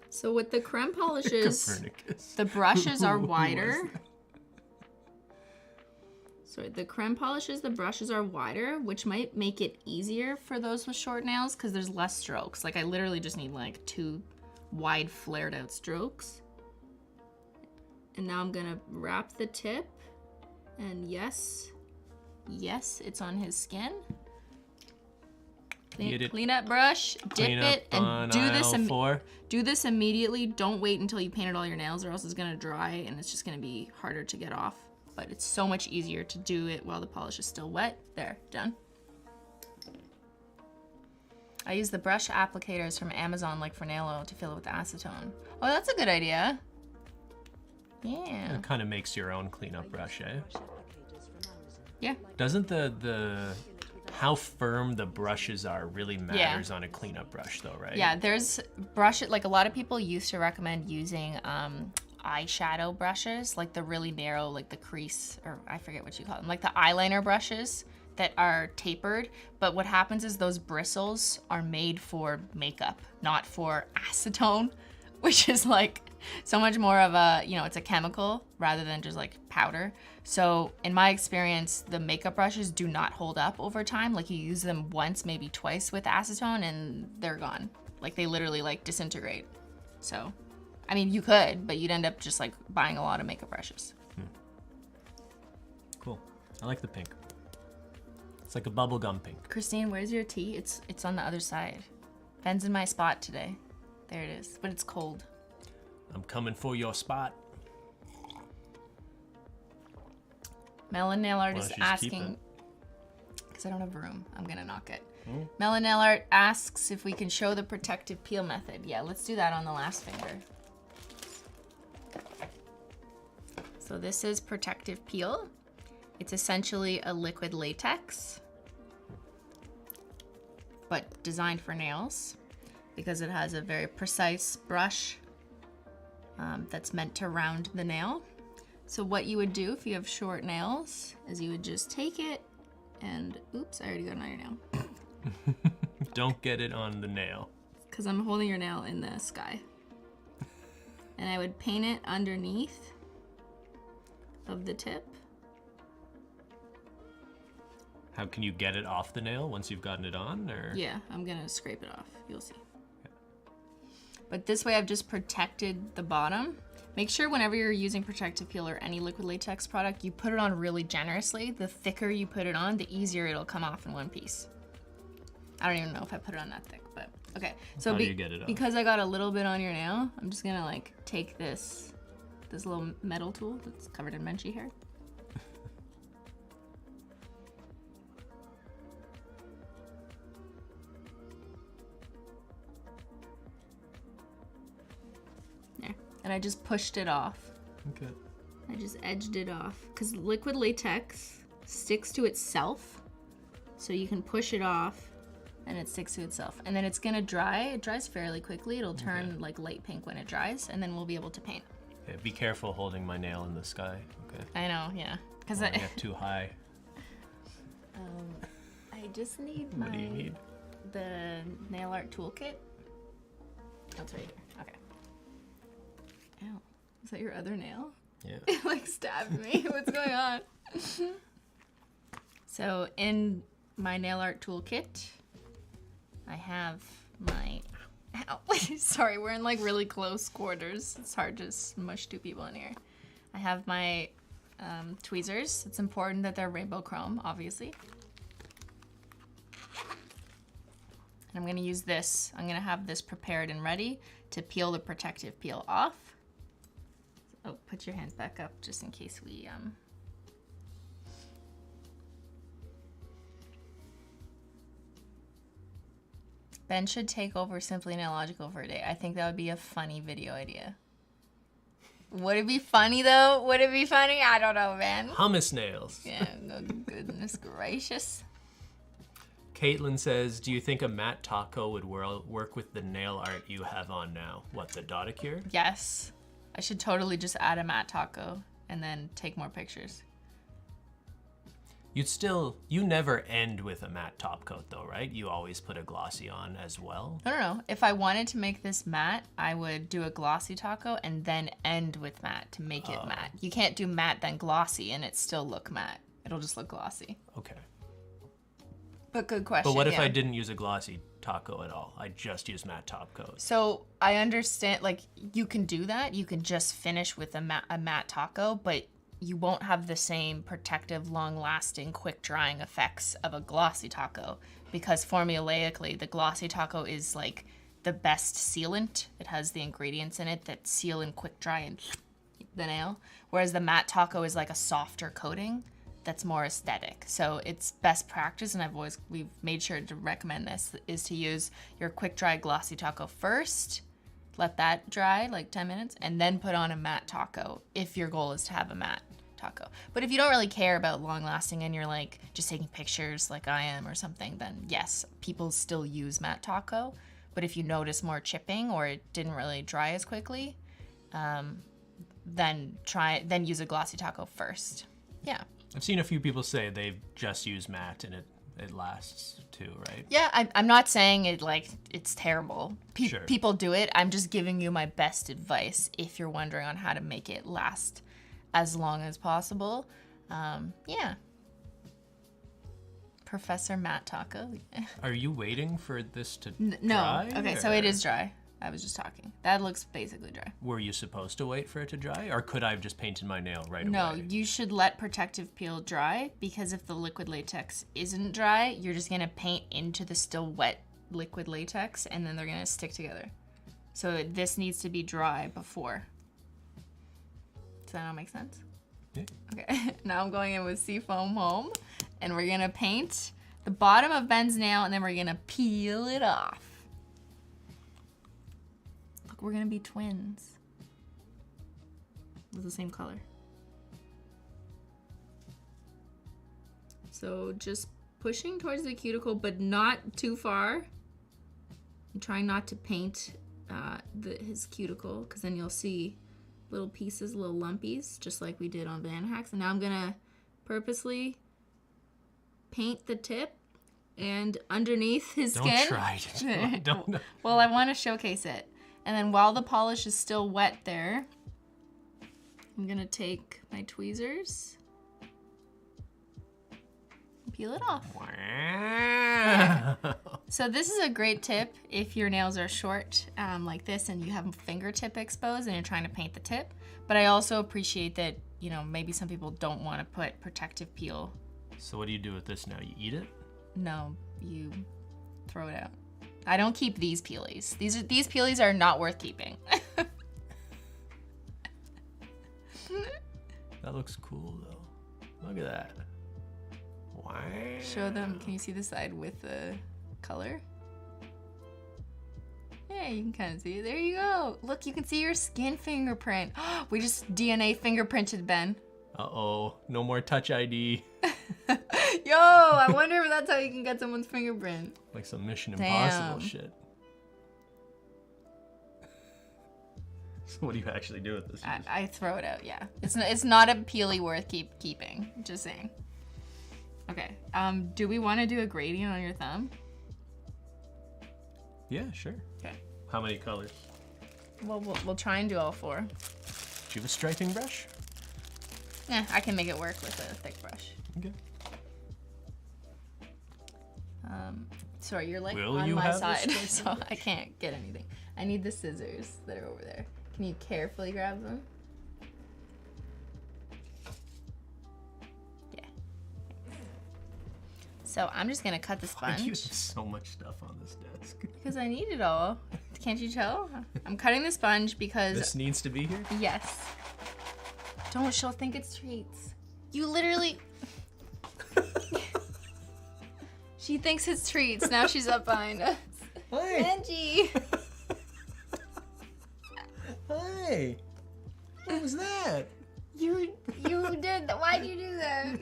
So with the creme polishes, Copernicus. the brushes are wider. So the creme polishes, the brushes are wider, which might make it easier for those with short nails because there's less strokes. Like I literally just need like 2 wide flared out strokes. And now I'm gonna wrap the tip and yes, it's on his skin. Clean up brush, dip it, and do this immediately. Don't wait until you painted all your nails or else it's gonna dry and it's just gonna be harder to get off. But it's so much easier to do it while the polish is still wet. There, done. I use the brush applicators from Amazon like for nail oil to fill it with acetone. Oh, that's a good idea. Yeah. It kind of makes your own cleanup brush, eh? Yeah. Doesn't the how firm the brushes are really matters on a cleanup brush though, right? Yeah, there's like a lot of people used to recommend using eyeshadow brushes, like the really narrow, like the crease, or I forget what you call them, like the eyeliner brushes that are tapered. But what happens is those bristles are made for makeup, not for acetone, which is like so much more of a, it's a chemical rather than just like powder. So in my experience, the makeup brushes do not hold up over time. Like you use them once, maybe twice with acetone and they're gone. Like they literally like disintegrate. So, I mean, you could, but you'd end up just like buying a lot of makeup brushes. Cool. I like the pink. It's like a bubblegum pink. Christine, where's your tea? It's on the other side. Ben's in my spot today. There it is, but it's cold. I'm coming for your spot. Melon Nail Art is asking, because I don't have room, I'm gonna knock it. Melon Nail Art asks if we can show the protective peel method. Yeah, let's do that on the last finger. So this is protective peel. It's essentially a liquid latex, but designed for nails because it has a very precise brush that's meant to round the nail. So what you would do if you have short nails is you would just take it and, oops, I already got it on your nail. Don't get it on the nail. Because I'm holding your nail in the sky. And I would paint it underneath of the tip. How can you get it off the nail once you've gotten it on? Or? Yeah, I'm gonna scrape it off, you'll see. Okay. But this way I've just protected the bottom. Make sure whenever you're using protective peel or any liquid latex product, you put it on really generously. The thicker you put it on, the easier it'll come off in one piece. I don't even know if I put it on that thick, but okay. So how do you get it off? Because I got a little bit on your nail, I'm just gonna like take this little metal tool that's covered in Menchie hair. There, and I just pushed it off. Okay. I just edged it off because liquid latex sticks to itself, so you can push it off and it sticks to itself. And then it's gonna dry. It dries fairly quickly. It'll turn like light pink when it dries, and then we'll be able to paint. Okay, be careful holding my nail in the sky. Okay. I know, yeah. Because I get too high. I just need What do you need? the nail art toolkit. That's right here. Okay. Ow. Is that your other nail? Yeah. It like stabbed me. What's going on? So in my nail art toolkit, I have my... Ow. Sorry, we're in like really close quarters. It's hard to smush two people in here. I have my tweezers. It's important that they're rainbow chrome, obviously. And I'm gonna use this. I'm gonna have this prepared and ready to peel the protective peel off. Oh, put your hands back up just in case we Ben should take over SimplyNailClass for a day. I think that would be a funny video idea. Would it be funny though? Would it be funny? I don't know, man. Hummus nails. Yeah, oh, goodness gracious. Caitlin says, do you think a matte taco would work with the nail art you have on now? What, the Dotacure? Yes. I should totally just add a matte taco and then take more pictures. You never end with a matte top coat though, right? You always put a glossy on as well? No. If I wanted to make this matte, I would do a glossy taco and then end with matte to make it matte. You can't do matte then glossy and it still look matte. It'll just look glossy. Okay. But good question. But what if I didn't use a glossy taco at all? I just use matte top coat. So I understand, like, you can do that. You can just finish with a matte taco, but you won't have the same protective, long-lasting, quick-drying effects of a glossy taco because formulaically, the glossy taco is, like, the best sealant. It has the ingredients in it that seal and quick-dry and the nail, whereas the matte taco is, like, a softer coating that's more aesthetic. So it's best practice, and we've made sure to recommend this, is to use your quick-dry glossy taco first, let that dry, like 10 minutes, and then put on a matte taco if your goal is to have a matte taco. But if you don't really care about long lasting and you're like just taking pictures like I am or something, then yes, people still use matte taco. But if you notice more chipping or it didn't really dry as quickly, then use a glossy taco first. Yeah. I've seen a few people say they've just used matte and it lasts too, right? Yeah, I'm not saying it's terrible. Sure. People do it. I'm just giving you my best advice if you're wondering on how to make it last as long as possible. Yeah. Professor Matt Taco. Are you waiting for this to No. dry? Okay, so it is dry. I was just talking. That looks basically dry. Were you supposed to wait for it to dry? Or could I have just painted my nail right away? No, you should let protective peel dry because if the liquid latex isn't dry, you're just going to paint into the still wet liquid latex and then they're going to stick together. So this needs to be dry before. Does that not make sense? Yeah. Okay, now I'm going in with Seafoam Home and we're going to paint the bottom of Ben's nail and then we're going to peel it off. Look, we're going to be twins. With the same color. So just pushing towards the cuticle, but not too far. I'm trying not to paint his cuticle, because then you'll see little pieces, little lumpies, just like we did on Banana Hacks. And now I'm gonna purposely paint the tip and underneath his skin. Don't try it. Don't. Well, I want to showcase it. And then while the polish is still wet there, I'm gonna take my tweezers, peel it off. Wow. So this is a great tip if your nails are short like this and you have fingertip exposed and you're trying to paint the tip. But I also appreciate that, you know, maybe some people don't want to put protective peel. So what do you do with this now? You eat it? No, you throw it out. I don't keep these peelies. These peelies are not worth keeping. That looks cool though. Look at that. Wow. Show them. Can you see the side with the color? Yeah, you can kind of see it. There you go. Look, you can see your skin fingerprint. We just DNA fingerprinted Ben. Uh-oh. No more Touch ID. Yo, I wonder if that's how you can get someone's fingerprint. Like some Mission Damn. Impossible shit. So what do you actually do with this? I throw it out, yeah. It's not a peely worth keeping, just saying. Okay, do we want to do a gradient on your thumb? Yeah, sure. Okay. How many colors? Well, we'll try and do all 4. Do you have a striping brush? Yeah, I can make it work with a thick brush. Okay. Sorry, you're like Will on you my have a side, striping so I can't get anything. I need the scissors that are over there. Can you carefully grab them? Yeah. So I'm just gonna cut the Why do you have sponge. so much stuff on this desk? Because I need it all. Can't you tell? I'm cutting the sponge because... This needs to be here? Yes. Don't, she'll think it's treats. You literally... She thinks it's treats. Now she's up behind us. Hi. Menchie! Hi. What was that? You did that. Why'd you do that?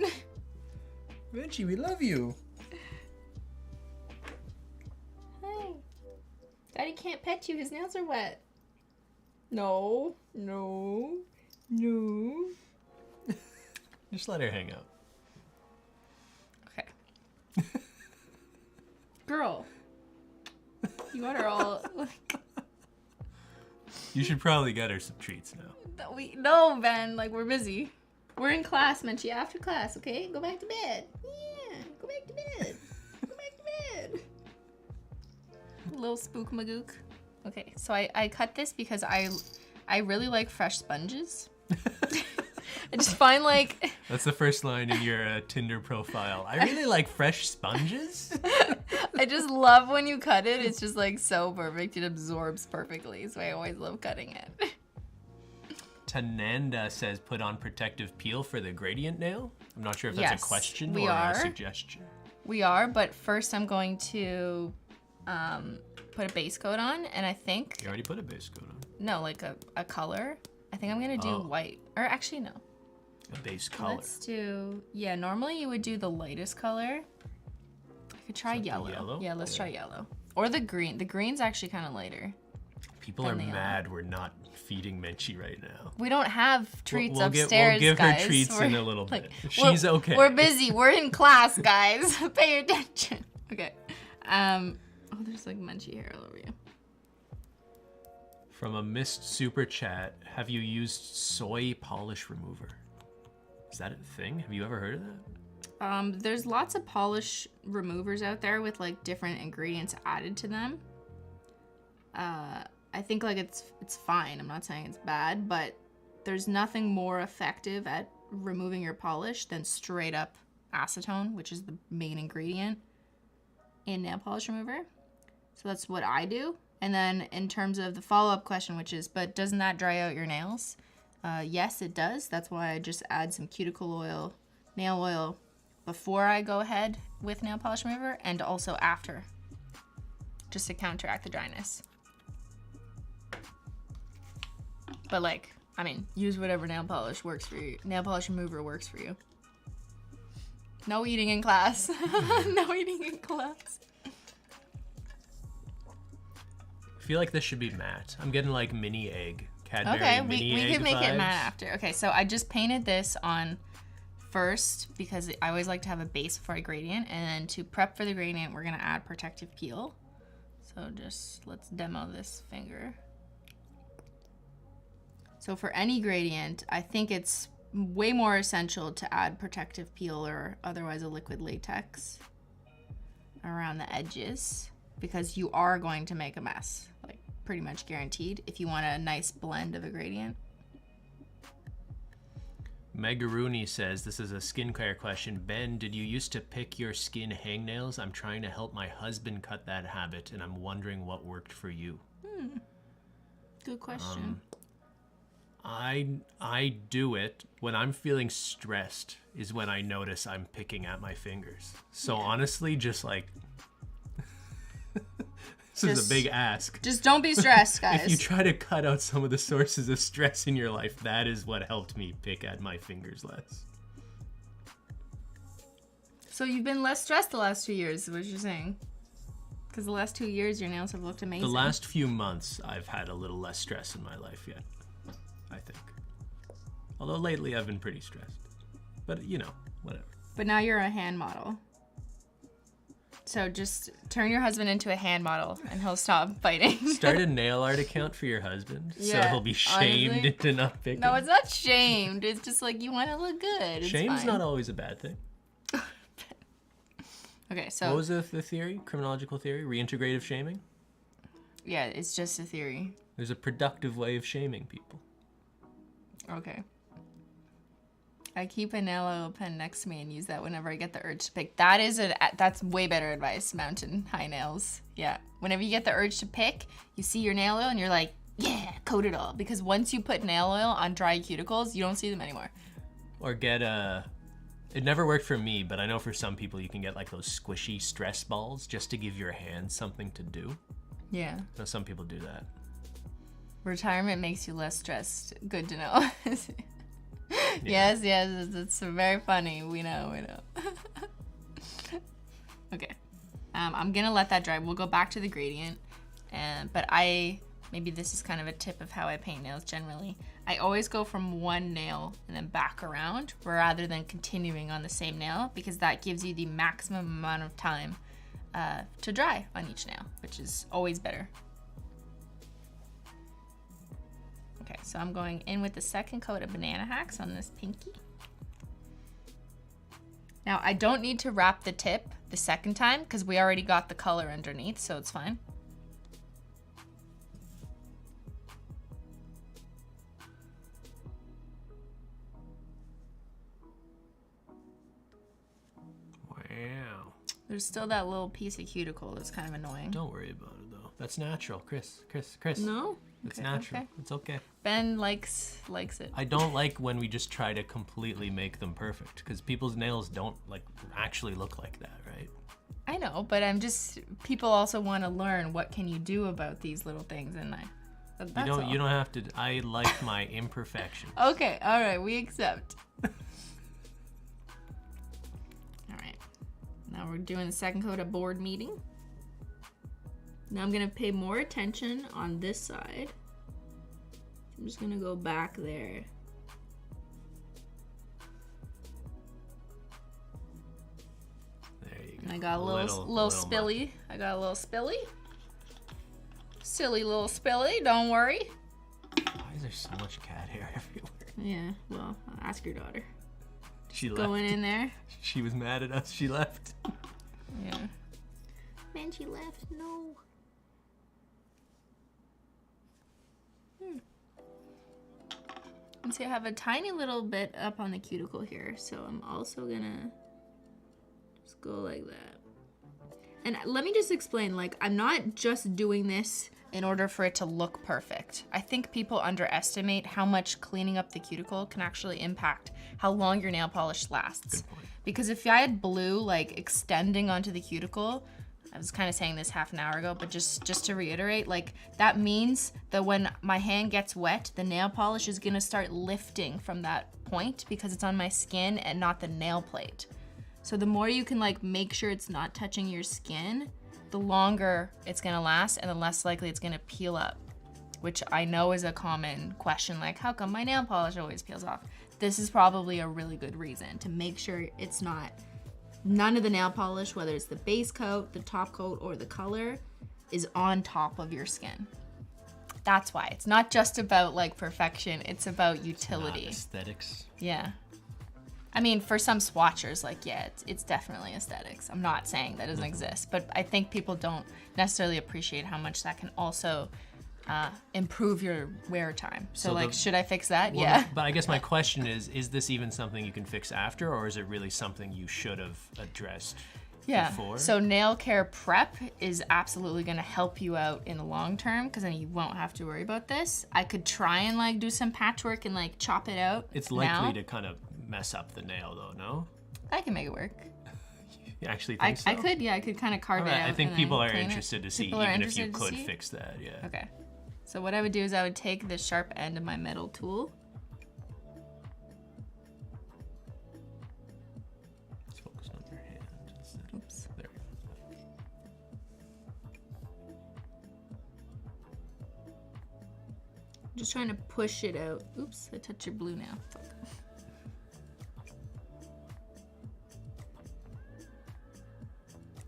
Menchie, we love you. Hi. Daddy can't pet you. His nails are wet. No. No. No. Just let her hang out. Okay. Girl. You got her all... You should probably get her some treats now. No, Ben. Like, we're busy. We're in class, Menchie. After class, okay? Go back to bed. Yeah. Go back to bed. Go back to bed. Little spook magook. Okay, so I cut this because I really like fresh sponges. I just find like... That's the first line in your Tinder profile. I really like fresh sponges. I just love when you cut it. It's just like so perfect. It absorbs perfectly. So I always love cutting it. Tananda says put on protective peel for the gradient nail. I'm not sure if that's Yes, a question we or are. a suggestion. We are, but first I'm going to put a base coat on, and I think... You already put a base coat on. No, like a color. I think I'm going to do white. Or actually, no. A base color. Let's do... Yeah, normally you would do the lightest color. I could try yellow. yellow. Yeah, let's try yellow. Or the green. The green's actually kind of lighter. People are than the mad we're not feeding Menchie right now. We don't have treats we'll upstairs, we'll give guys. her treats in a little bit. She's we're, okay. We're busy. We're in class, guys. Pay attention. Okay. Oh, there's like Menchie hair all over you. From a missed super chat, have you used soy polish remover? Is that a thing? Have you ever heard of that? There's lots of polish removers out there with like different ingredients added to them. I think like it's fine. I'm not saying it's bad, but there's nothing more effective at removing your polish than straight up acetone, which is the main ingredient in nail polish remover. So that's what I do. And then in terms of the follow-up question, which is, but doesn't that dry out your nails? Yes, it does. That's why I just add some cuticle oil, nail oil, before I go ahead with nail polish remover, and also after, just to counteract the dryness. But like, I mean, use whatever nail polish works for you. Nail polish remover works for you. No eating in class. No eating in class. I feel like this should be matte. I'm getting like mini egg. Cadbury Okay, mini we egg could make vibes. it matte after. Okay, so I just painted this on first because I always like to have a base before I gradient. And then to prep for the gradient, we're gonna add protective peel. So just, let's demo this finger. So for any gradient, I think it's way more essential to add protective peel or otherwise a liquid latex around the edges because you are going to make a mess, like pretty much guaranteed, if you want a nice blend of a gradient. Megarooney says, this is a skincare question. Ben, did you used to pick your skin hangnails? I'm trying to help my husband cut that habit, and I'm wondering what worked for you. Good question. I do it when I'm feeling stressed is when I notice I'm picking at my fingers. So honestly, just like, this is a big ask. Just don't be stressed, guys. If you try to cut out some of the sources of stress in your life, that is what helped me pick at my fingers less. So you've been less stressed the last 2 years, is what you're saying? Because the last 2 years, your nails have looked amazing. The last few months, I've had a little less stress in my life yet. I think. Although lately I've been pretty stressed. But, you know, whatever. But now you're a hand model. So just turn your husband into a hand model and he'll stop fighting. Start a nail art account for your husband so he'll be shamed honestly, into not picking. No, it's not shamed. It's just like you want to look good. It's Shame's fine. not always a bad thing. Okay, so... What was the theory? Criminological theory? Reintegrative shaming? Yeah, it's just a theory. There's a productive way of shaming people. Okay. I keep a nail oil pen next to me and use that whenever I get the urge to pick. That's way better advice, mountain high nails. Yeah. Whenever you get the urge to pick, you see your nail oil and you're like, yeah, coat it all. Because once you put nail oil on dry cuticles, you don't see them anymore. Or get it never worked for me, but I know for some people you can get like those squishy stress balls just to give your hands something to do. Yeah. So some people do that. Retirement makes you less stressed. Good to know. Yes, it's very funny. We know. Okay. I'm gonna let that dry. We'll go back to the gradient. But maybe this is kind of a tip of how I paint nails generally. I always go from one nail and then back around rather than continuing on the same nail, because that gives you the maximum amount of time to dry on each nail, which is always better. Okay, so I'm going in with the second coat of banana hacks on this pinky. Now I don't need to wrap the tip the second time because we already got the color underneath, so it's fine. Wow. There's still that little piece of cuticle that's kind of annoying. Don't worry about it though. That's natural, Chris. No? It's Okay, natural. okay. It's okay. Ben likes it. I don't like when we just try to completely make them perfect, because people's nails don't like actually look like that, right? I know, but people also want to learn what can you do about these little things, and You don't have to. I like my imperfections. Okay, all right, we accept. All right, now we're doing the second coat of board meeting. Now I'm gonna pay more attention on this side. I'm just gonna go back there. There you go. And I got a little spilly. I got a little spilly. Silly little spilly, don't worry. Why is there so much cat hair everywhere? Yeah, well, ask your daughter. She left. Going in there. She was mad at us. She left. Yeah. Menchie left. No. And see, I have a tiny little bit up on the cuticle here, so I'm also gonna just go like that. And let me just explain, like, I'm not just doing this in order for it to look perfect. I think people underestimate how much cleaning up the cuticle can actually impact how long your nail polish lasts. Good point. Because if I had blue, like, extending onto the cuticle, I was kind of saying this half an hour ago, but just to reiterate, like, that means that when my hand gets wet, the nail polish is gonna start lifting from that point because it's on my skin and not the nail plate. So the more you can, like, make sure it's not touching your skin, the longer it's gonna last and the less likely it's gonna peel up, which I know is a common question, like, how come my nail polish always peels off? This is probably a really good reason to make sure it's not, none of the nail polish, whether it's the base coat, the top coat, or the color, is on top of your skin. That's why. It's not just about, like, perfection, it's about utility. Not aesthetics. Yeah. I mean, for some swatchers, like, yeah, it's definitely aesthetics. I'm not saying that doesn't exist, but I think people don't necessarily appreciate how much that can also improve your wear time. So like, should I fix that? Well, yeah. But I guess my question is this even something you can fix after, or is it really something you should have addressed before? So nail care prep is absolutely going to help you out in the long term, because then you won't have to worry about this. I could try and, like, do some patchwork and, like, chop it out. It's likely to kind of mess up the nail, though, no? I can make it work. You actually think so? I could kind of carve it out. I think and people then are clean it. interested to see, People are even if you interested to could see? fix that, yeah. Okay. So what I would do is I would take the sharp end of my metal tool. It's focused on your hand. Oops. There. just trying to push it out. Oops, I touched your blue now. Fuck.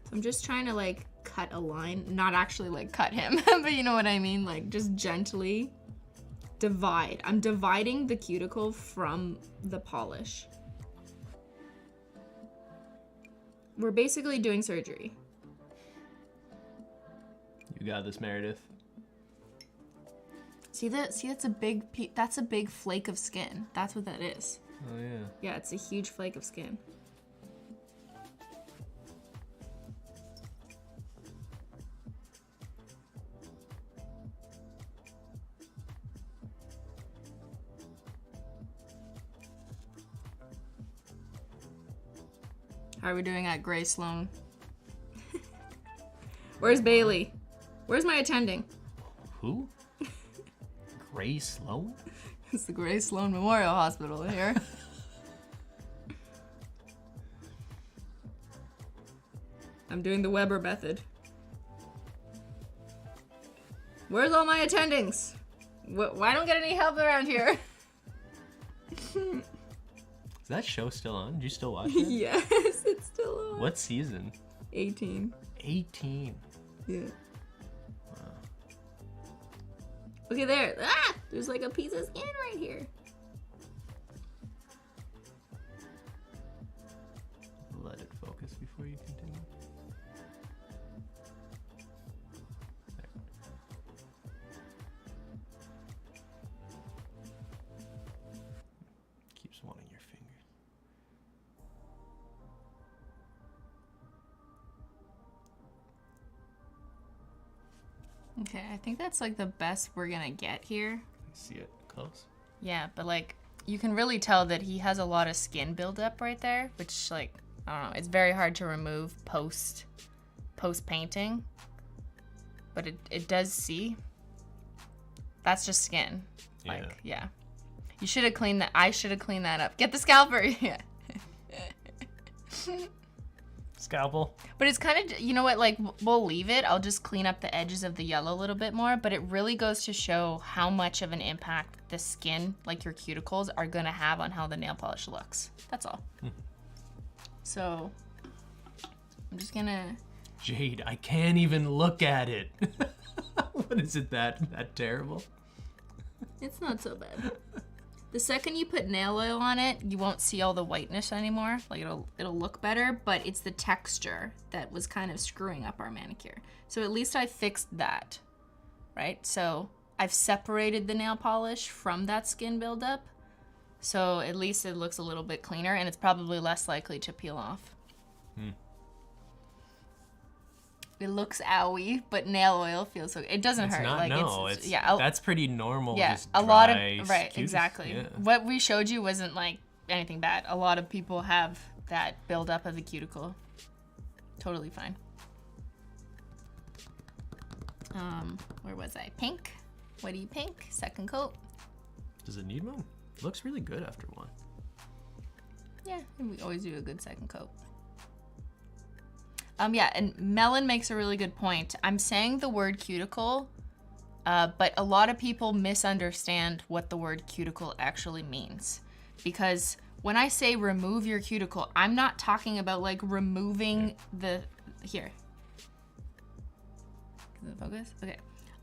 So I'm just trying to like cut a line, not actually like cut him, but you know what I mean? Like just gently divide. I'm dividing the cuticle from the polish. We're basically doing surgery. You got this, Meredith. See that's a big flake of skin. That's what that is. Oh yeah. Yeah, it's a huge flake of skin. How are we doing at Gray Sloan? Where's Bailey? Where's my attending? Who? Gray Sloan? It's the Gray Sloan Memorial Hospital here. I'm doing the Weber method. Where's all my attendings? Why don't get any help around here? Is that show still on? Did you still watch it? Yes, it's still on. What season? 18. 18. Yeah. Wow. Okay, there. Ah! There's like a piece of skin right here. Let it focus before you continue. There. Keeps wanting your finger. Okay, I think that's like the best we're gonna get here. See it close? Yeah, but like you can really tell that he has a lot of skin buildup right there, which like I don't know, it's very hard to remove post painting. But it does see. That's just skin. Yeah. Like, yeah. You should have cleaned that. I should have cleaned that up. Get the scalper. Yeah. Scalpel. But it's kind of, you know what, like, we'll leave it. I'll just clean up the edges of the yellow a little bit more, but it really goes to show how much of an impact the skin, like your cuticles, are going to have on how the nail polish looks. That's all. So, I'm just going to... Jade, I can't even look at it. What is it, that terrible? It's not so bad. The second you put nail oil on it, you won't see all the whiteness anymore. Like it'll look better, but it's the texture that was kind of screwing up our manicure. So at least I fixed that, right? So I've separated the nail polish from that skin buildup. So at least it looks a little bit cleaner and it's probably less likely to peel off. It looks owy, but nail oil feels so. It doesn't hurt. Not, like no, it's yeah. That's pretty normal. Yeah, just a lot of dry exactly. Yeah. What we showed you wasn't like anything bad. A lot of people have that buildup of the cuticle. Totally fine. Where was I? Pink. What do you pink? Second coat. Does it need one? It looks really good after one. Yeah, we always do a good second coat. Yeah, and Melon makes a really good point. I'm saying the word cuticle, but a lot of people misunderstand what the word cuticle actually means. Because when I say remove your cuticle, I'm not talking about like removing the, here. Can it focus? Okay.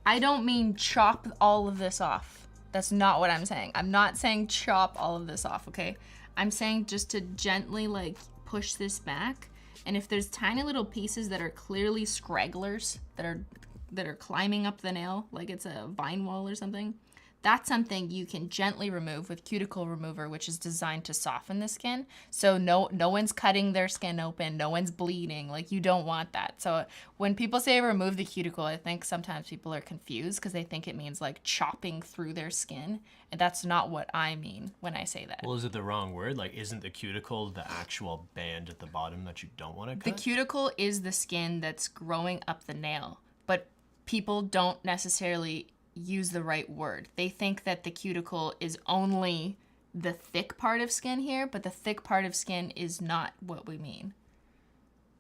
I don't mean chop all of this off. That's not what I'm saying. I'm not saying chop all of this off, okay? I'm saying just to gently like push this back. And if there's tiny little pieces that are clearly scragglers that are climbing up the nail, like it's a vine wall or something, that's something you can gently remove with cuticle remover, which is designed to soften the skin. So no one's cutting their skin open, no one's bleeding. Like you don't want that. So when people say remove the cuticle, I think sometimes people are confused because they think it means like chopping through their skin. And that's not what I mean when I say that. Well, is it the wrong word? Like, isn't the cuticle the actual band at the bottom that you don't want to cut? The cuticle is the skin that's growing up the nail, but people don't necessarily use the right word. They think that the cuticle is only the thick part of skin here, but the thick part of skin is not what we mean.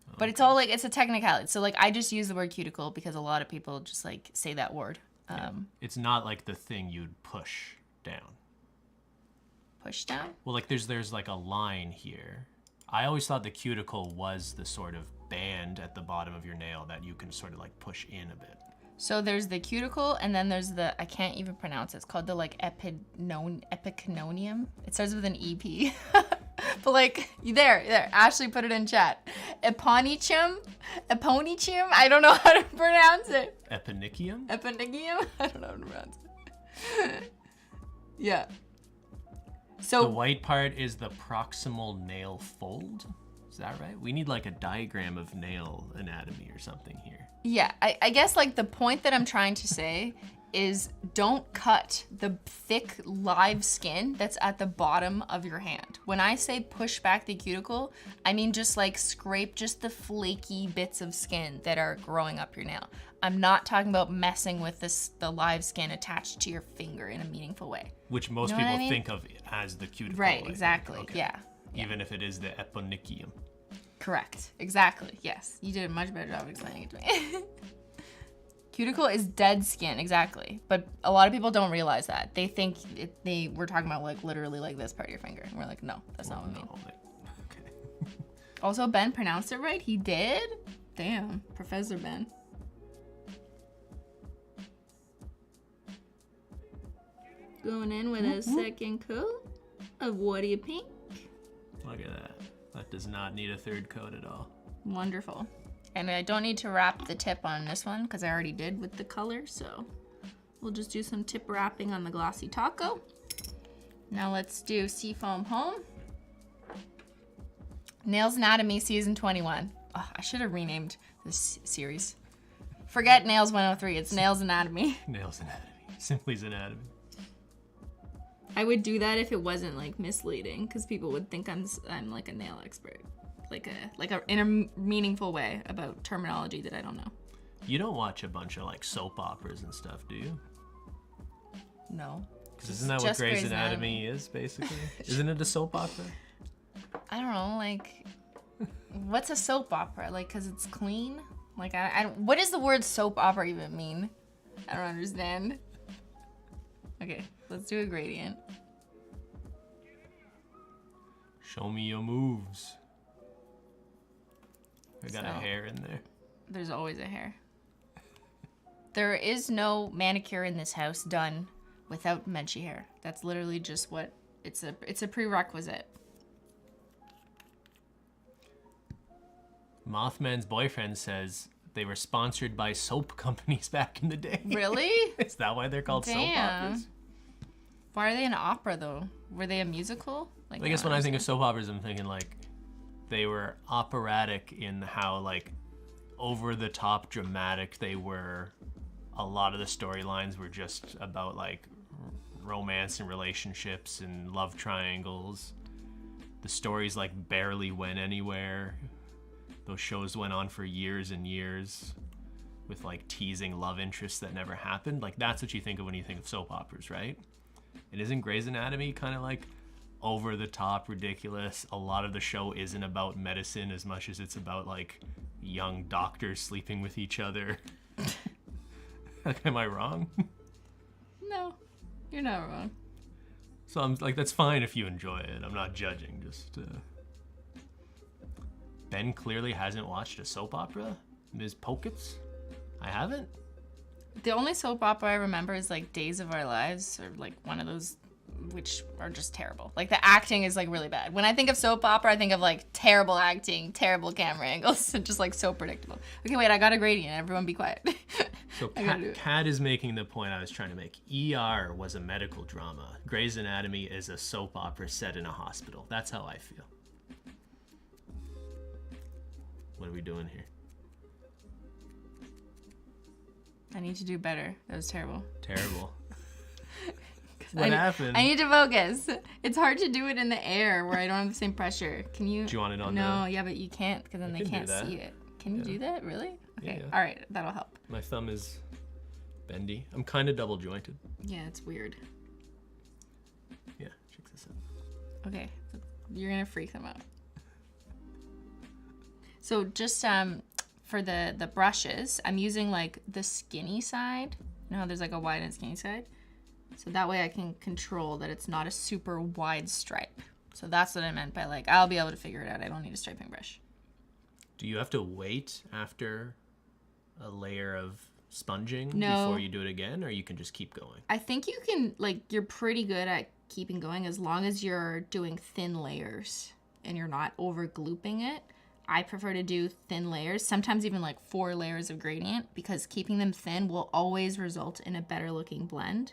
Okay. But it's all like, it's a technicality. So like I just use the word cuticle because a lot of people just like say that word It's not like the thing you'd push down. Push down? Well, like there's like a line here. I always thought the cuticle was the sort of band at the bottom of your nail that you can sort of like push in a bit. So there's the cuticle, and then there's the, I can't even pronounce it. It's called the like epicnonium. It starts with an EP. But like, there, Ashley put it in chat. Eponychium? I don't know how to pronounce it. Eponychium? I don't know how to pronounce it. Yeah. So the white part is the proximal nail fold. Is that right? We need like a diagram of nail anatomy or something here. Yeah, I guess like the point that I'm trying to say is don't cut the thick live skin that's at the bottom of your hand. When I say push back the cuticle, I mean just like scrape just the flaky bits of skin that are growing up your nail. I'm not talking about messing with the live skin attached to your finger in a meaningful way. Which most You know people what I mean? think of as the cuticle. Right, I think. exactly, Okay. yeah. Even if it is the eponychium. Correct, exactly, yes. You did a much better job of explaining it to me. Cuticle is dead skin, exactly. But a lot of people don't realize that. They think we're talking about like literally like this part of your finger. And we're like, no, that's not what we mean. Okay. Also, Ben pronounced it right. He did? Damn, Professor Ben. Going in with a second coat of what do you pink? Look at that. That does not need a third coat at all. Wonderful. And I don't need to wrap the tip on this one because I already did with the color, so we'll just do some tip wrapping on the Glossy Taco. Now let's do Seafoam Home. Nails Anatomy Season 21. Oh, I should have renamed this series. Forget Nails 103, it's Nails Anatomy. Nails Anatomy. Simply's Anatomy. I would do that if it wasn't like misleading because people would think I'm like a nail expert. Like in a meaningful way about terminology that I don't know. You don't watch a bunch of like soap operas and stuff, do you? No. Because isn't that what Just Grey's Anatomy is, basically? Isn't it a soap opera? I don't know, like, what's a soap opera? Like, because it's clean? Like, what does the word soap opera even mean? I don't understand. Okay, let's do a gradient. Show me your moves. I got a So- hair in there. There's always a hair. There is no manicure in this house done without Menchie hair. That's literally just what, it's a prerequisite. Mothman's boyfriend says they were sponsored by soap companies back in the day. Really? Is that why they're called soap Damn. operas? Why are they an opera though? Were they a musical? Like, I guess when I think of soap operas, I'm thinking like they were operatic in how like over the top dramatic they were. A lot of the storylines were just about like romance and relationships and love triangles. The stories like barely went anywhere. Those shows went on for years and years with like teasing love interests that never happened. Like that's what you think of when you think of soap operas, right? And isn't Grey's Anatomy kind of like over the top, ridiculous? A lot of the show isn't about medicine as much as it's about like young doctors sleeping with each other. Am I wrong? No, you're not wrong. So I'm like, that's fine if you enjoy it. I'm not judging. Just Ben clearly hasn't watched a soap opera. Ms. Pokets? I haven't. The only soap opera I remember is like Days of Our Lives, or like one of those, which are just terrible. Like the acting is like really bad. When I think of soap opera, I think of like terrible acting, terrible camera angles, and just like so predictable. Okay, wait, I got a gradient. Everyone be quiet. So Kat is making the point I was trying to make. ER was a medical drama. Grey's Anatomy is a soap opera set in a hospital. That's how I feel. What are we doing here? I need to do better. That was terrible. Terrible. What happened? I need to focus. It's hard to do it in the air where I don't have the same pressure. Can you? Do you want it on No, yeah, but you can't because then they can do can't that. see it. Can you do that? Really? Okay. Yeah. All right, that'll help. My thumb is bendy. I'm kind of double jointed. Yeah, it's weird. Yeah, check this out. Okay, you're gonna freak them out. So just for the brushes, I'm using like the skinny side You know how there's like a wide and skinny side? So that way I can control that it's not a super wide stripe. So that's what I meant by like, I'll be able to figure it out. I don't need a striping brush. Do you have to wait after a layer of sponging No. before you do it again, or you can just keep going? I think you can, like, you're pretty good at keeping going as long as you're doing thin layers and you're not over glooping it. I prefer to do thin layers, sometimes even like 4 layers of gradient, because keeping them thin will always result in a better looking blend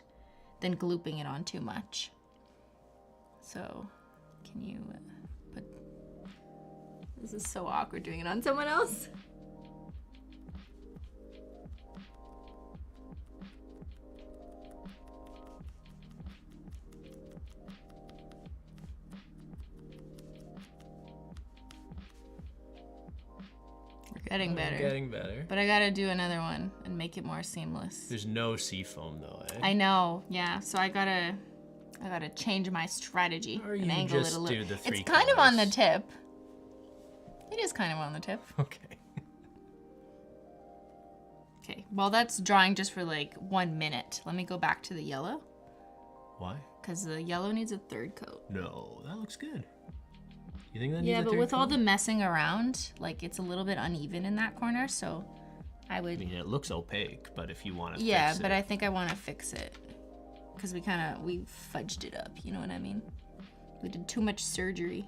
than glooping it on too much. So, can you put... This is so awkward doing it on someone else. Getting better. Getting better. But I gotta do another one and make it more seamless. There's no seafoam though, eh? I know, yeah. So I gotta change my strategy Or and you angle just it a little. do the 3 It's kind of on the colors. tip. It is kind of on the tip. Okay. Okay, well that's drying just for like 1 minute. Let me go back to the yellow. Why? Because the yellow needs a 3rd coat. No, that looks good. You think that needs Yeah, a but 3rd with all coat? the messing around, like it's a little bit uneven in that corner, so I would... I mean, it looks opaque, but if you want to Yeah, fix but it... I think I want to fix it. Because we fudged it up, you know what I mean? We did too much surgery.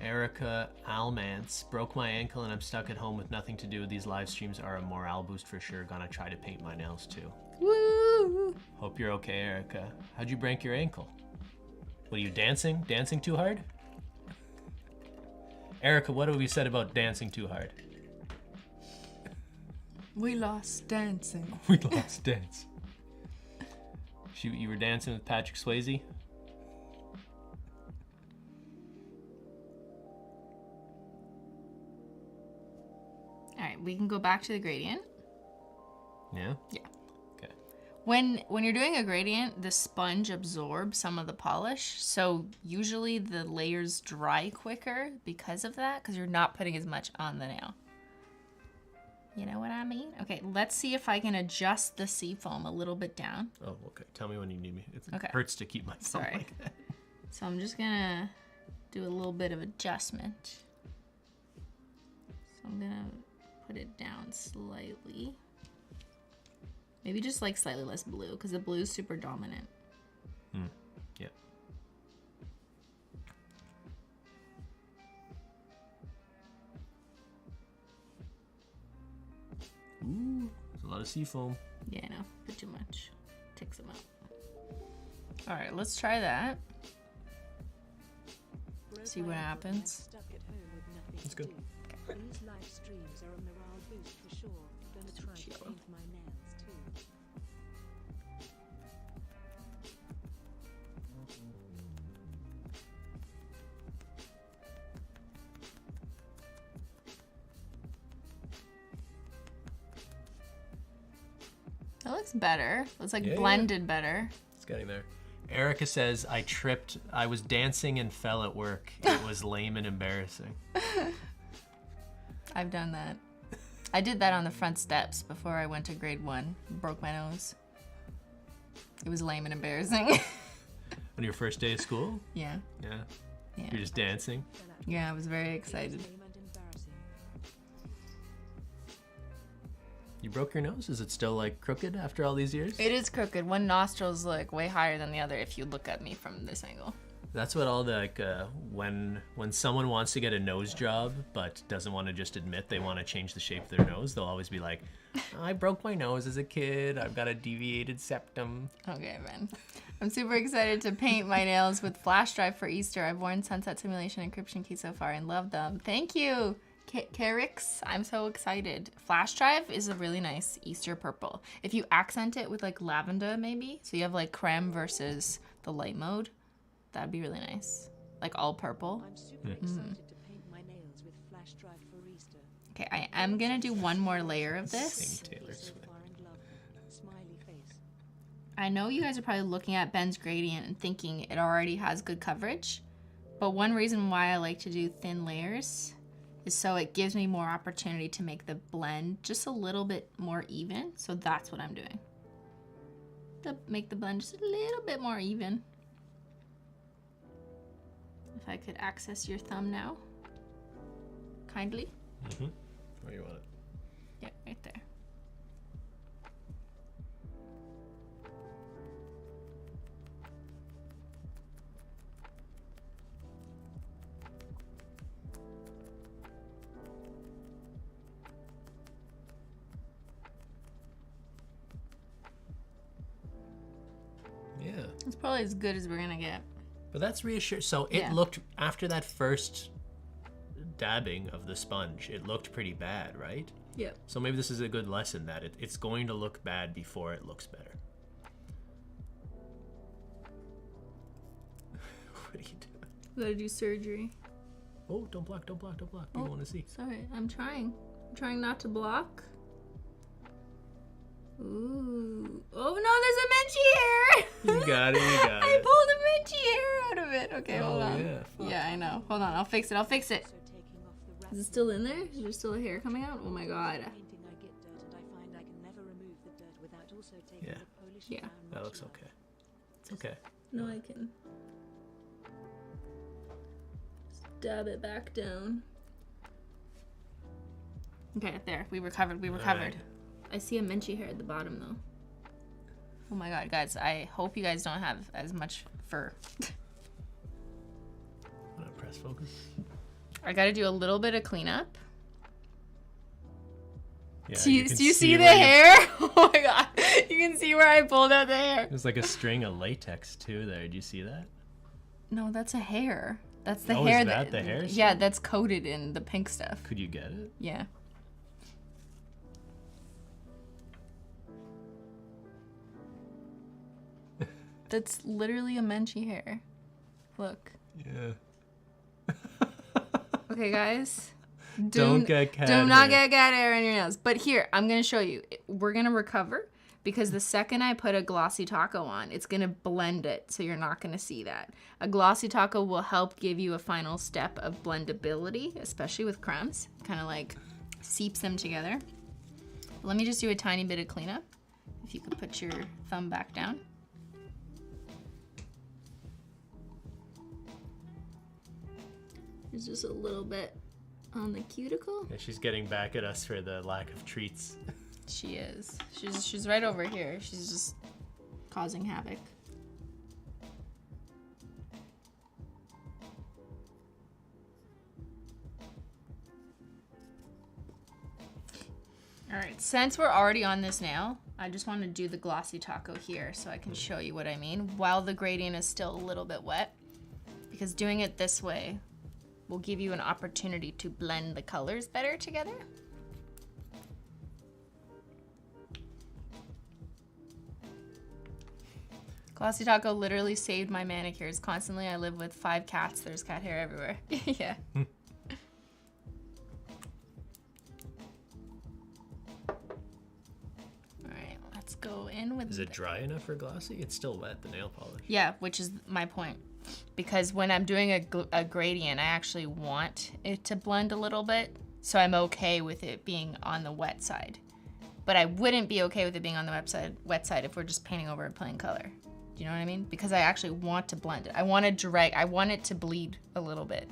Erica Almance, broke my ankle and I'm stuck at home with nothing to do. These live streams are a morale boost for sure. Gonna try to paint my nails too. Woo! Hope you're okay, Erica. How'd you break your ankle? What are you dancing? Dancing too hard? Erica, what have we said about dancing too hard? We lost dancing. We lost dance. You were dancing with Patrick Swayze? Alright, we can go back to the gradient. Yeah? Yeah. Okay. When you're doing a gradient, the sponge absorbs some of the polish, so usually the layers dry quicker because of that, because you're not putting as much on the nail. You know what I mean? Okay, let's see if I can adjust the seafoam a little bit down. Oh, okay. Tell me when you need me. It Okay. hurts to keep my thumb Sorry. like that. So I'm just gonna do a little bit of adjustment. So I'm gonna put it down slightly. Maybe just like slightly less blue, because the blue is super dominant. Yeah. Ooh, there's a lot of seafoam. Yeah, I know. Put too much. Takes them out. Alright, let's try that. See what happens. That's good. These live streams are a morale boost for sure. Gonna try to paint my nails too. That looks better. It's like Yeah, blended better. It's getting there. Erica says, I tripped. I was dancing and fell at work. It was lame and embarrassing. I've done that. I did that on the front steps before I went to grade 1. Broke my nose. It was lame and embarrassing. On your first day of school? Yeah. Yeah. Yeah. You're just dancing? Yeah, I was very excited. Lame and embarrassing. You broke your nose? Is it still like crooked after all these years? It is crooked. One nostril's like way higher than the other if you look at me from this angle. That's what all the like when someone wants to get a nose job but doesn't want to just admit they want to change the shape of their nose, they'll always be like, I broke my nose as a kid. I've got a deviated septum. Okay, Ben. I'm super excited to paint my nails with flash drive for Easter. I've worn Sunset Simulation Encryption Key so far and love them. Thank you, Carix. I'm so excited. Flash drive is a really nice Easter purple. If you accent it with like lavender maybe, so you have like creme versus the light mode, that'd be really nice. Like all purple. I'm super excited to paint my nails with flash drive for Easter. Okay, I am gonna do one more layer of this. Sing Taylor So Swift. far in love. Smiley face. I know you guys are probably looking at Ben's gradient and thinking it already has good coverage, but one reason why I like to do thin layers is so it gives me more opportunity to make the blend just a little bit more even. So that's what I'm doing. To make the blend just a little bit more even. If I could access your thumb now, kindly. Mm-hmm. Where you want it? Yeah, right there. Yeah. It's probably as good as we're gonna get. But that's reassuring. So it Yeah. looked, after that first dabbing of the sponge, it looked pretty bad, right? Yep. So maybe this is a good lesson that it's going to look bad before it looks better. What are you doing? Gotta do surgery. Oh, don't block, don't block, don't block. Oh. People want to see. Sorry, I'm trying. I'm trying not to block. Ooh. Oh no, there's a Menchie hair! You got it, you got I it. pulled a Menchie hair out of it. Okay, hold Oh, on. yeah, fuck. Yeah, I know. Hold on, I'll fix it. I'll fix it. So taking off the wrap. Is it still in there? Is there still a hair coming out? Oh my god. Painting, I get dirt, and I find I can never remove the dirt without also taking Yeah. the polish Yeah. down That much looks lower. okay. It's okay. No, I can dab it back down. Okay, there. We recovered. We recovered. right. I see a Menchie hair at the bottom though. Oh my god, guys. I hope you guys don't have as much fur. Want to press focus? I gotta do a little bit of cleanup. Yeah, Do you can see the where you- hair? Oh my god. You can see where I pulled out the hair. There's like a string of latex too there. Do you see that? No, that's a hair. That's the Oh, hair is that the hair Yeah, strand? that's coated in the pink stuff. Could you get it? Yeah. That's literally a Menchie hair. Look. Yeah. Okay, guys. Don't get cat Do not hair. get cat hair in your nails. But here, I'm going to show you. We're going to recover because the second I put a Glossy Taco on, it's going to blend it, so you're not going to see that. A Glossy Taco will help give you a final step of blendability, especially with crumbs. Kind of like seeps them together. Let me just do a tiny bit of cleanup. If you could put your thumb back down. There's just a little bit on the cuticle. Yeah, she's getting back at us for the lack of treats. She is. She's right over here. She's just causing havoc. All right, since we're already on this nail, I just want to do the Glossy Taco here so I can show you what I mean while the gradient is still a little bit wet, because doing it this way will give you an opportunity to blend the colors better together. Glossy Taco literally saved my manicures. Constantly, I live with 5 cats. There's cat hair everywhere. Yeah. Alright, let's go in with Is it dry enough for glossy? It's still wet, the nail polish. Yeah, which is my point. Because when I'm doing a gradient, I actually want it to blend a little bit. So I'm okay with it being on the wet side. But I wouldn't be okay with it being on the wet side if we're just painting over a plain color. Do you know what I mean? Because I actually want to blend it. I want it to bleed a little bit.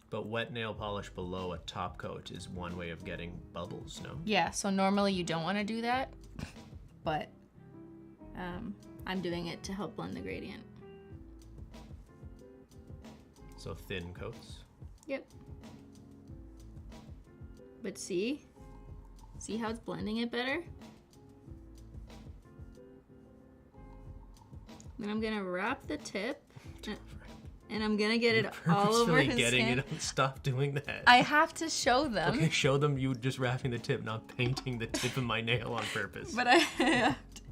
But wet nail polish below a top coat is one way of getting bubbles, no? Yeah, so normally you don't want to do that. But I'm doing it to help blend the gradient. So thin coats. Yep. But see how it's blending it better? Then I'm gonna wrap the tip, and I'm gonna get it all over Purposefully his getting skin. it. Stop doing that. I have to show them, Okay, show them you just wrapping the tip, not painting the tip of my nail on purpose. but I have to.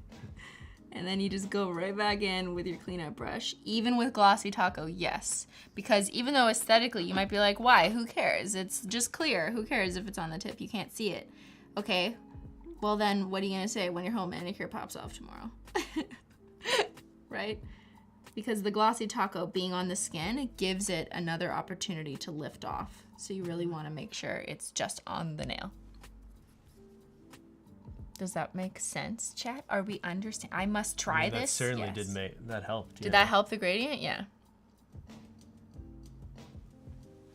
And then you just go right back in with your cleanup brush. Even with Glossy Taco, yes. Because even though aesthetically you might be like, why? Who cares? It's just clear. Who cares if it's on the tip? You can't see it. Okay, well then what are you gonna say when your whole manicure pops off tomorrow? Right? because the Glossy Taco being on the skin, it gives it another opportunity to lift off. So you really want to make sure it's just on the nail. Does that make sense, chat? Are we understand? I must try That this. certainly Yes. did make that helped. Did that help the gradient? Yeah.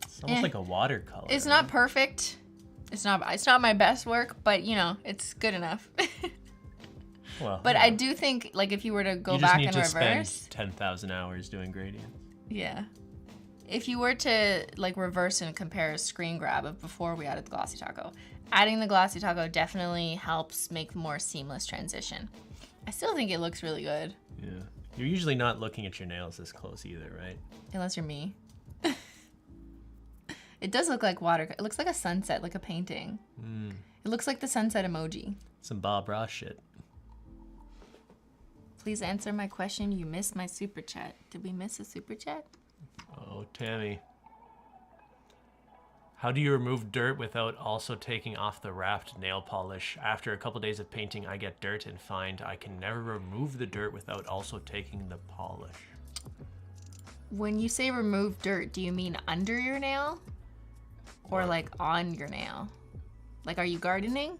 It's almost like a watercolor. It's not perfect. It's not my best work, but you know, it's good enough. Well, but yeah. I do think, like, if you were to go you just back need and to reverse, spend 10,000 hours doing gradients. yeah. If you were to like reverse and compare a screen grab of before we added the Glossy Taco, adding the Glossy Taco definitely helps make more seamless transition. I still think it looks really good. Yeah. You're usually not looking at your nails this close either, right? Unless you're me. It does look like water. It looks like a sunset, like a painting. It looks like the sunset emoji. Some Bob Ross shit. Please answer my question. You missed my super chat. Did we miss a super chat? Oh, Tammy. How do you remove dirt without also taking off the wrapped nail polish? After a couple days of painting, I get dirt and find I can never remove the dirt without also taking the polish. When you say remove dirt, do you mean under your nail? Or like on your nail? Like, are you gardening?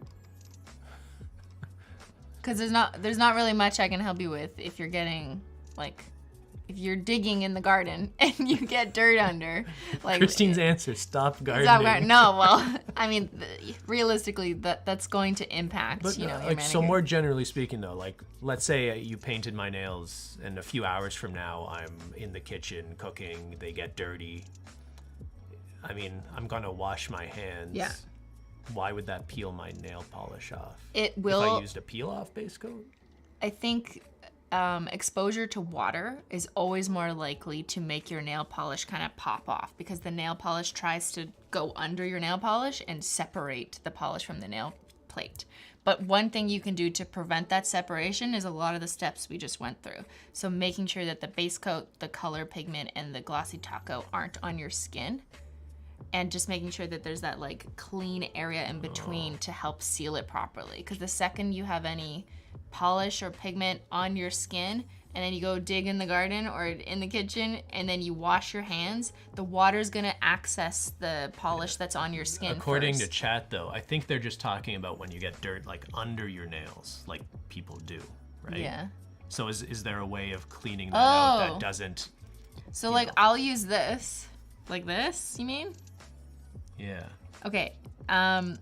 Because there's not really much I can help you with if you're getting, like, if you're digging in the garden and you get dirt under. Like, Christine's answer, stop gardening. No, well, I mean, realistically, that's going to impact, But your like, so manicure. more generally speaking though, like, let's say you painted my nails and a few hours from now I'm in the kitchen cooking, they get dirty. I mean, I'm gonna wash my hands. Yeah. Why would that peel my nail polish off? It will. If I used a peel-off base coat? I think exposure to water is always more likely to make your nail polish kind of pop off, because the nail polish tries to go under your nail polish and separate the polish from the nail plate. But one thing you can do to prevent that separation is a lot of the steps we just went through. So making sure that the base coat, the color pigment, and the Glossy Taco aren't on your skin. And just making sure that there's that like clean area in between to help seal it properly. Because the second you have any polish or pigment on your skin and then you go dig in the garden or in the kitchen and then you wash your hands, the water's gonna access the polish that's on your skin According first. to chat though, I think they're just talking about when you get dirt like under your nails, like people do, right? Yeah. So is there a way of cleaning that out Oh. that doesn't... So like I'll use this. Like this, you mean? Yeah. Okay. I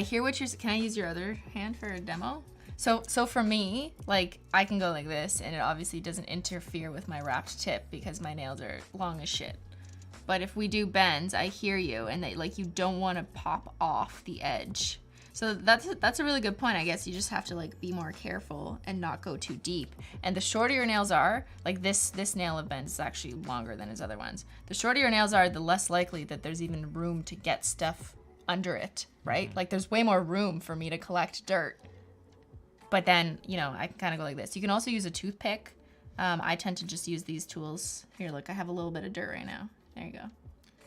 hear what you're. Can I use your other hand for a demo? So for me, like I can go like this, and it obviously doesn't interfere with my wrapped tip because my nails are long as shit. But if we do bends, I hear you, and they, like, you don't want to pop off the edge. So that's a really good point. I guess you just have to like be more careful and not go too deep. And the shorter your nails are, like this nail of Ben's is actually longer than his other ones. The shorter your nails are, the less likely that there's even room to get stuff under it, right? Like there's way more room for me to collect dirt. But then, you know, I can kind of go like this. You can also use a toothpick. I tend to just use these tools. Here, look, I have a little bit of dirt right now. There you go.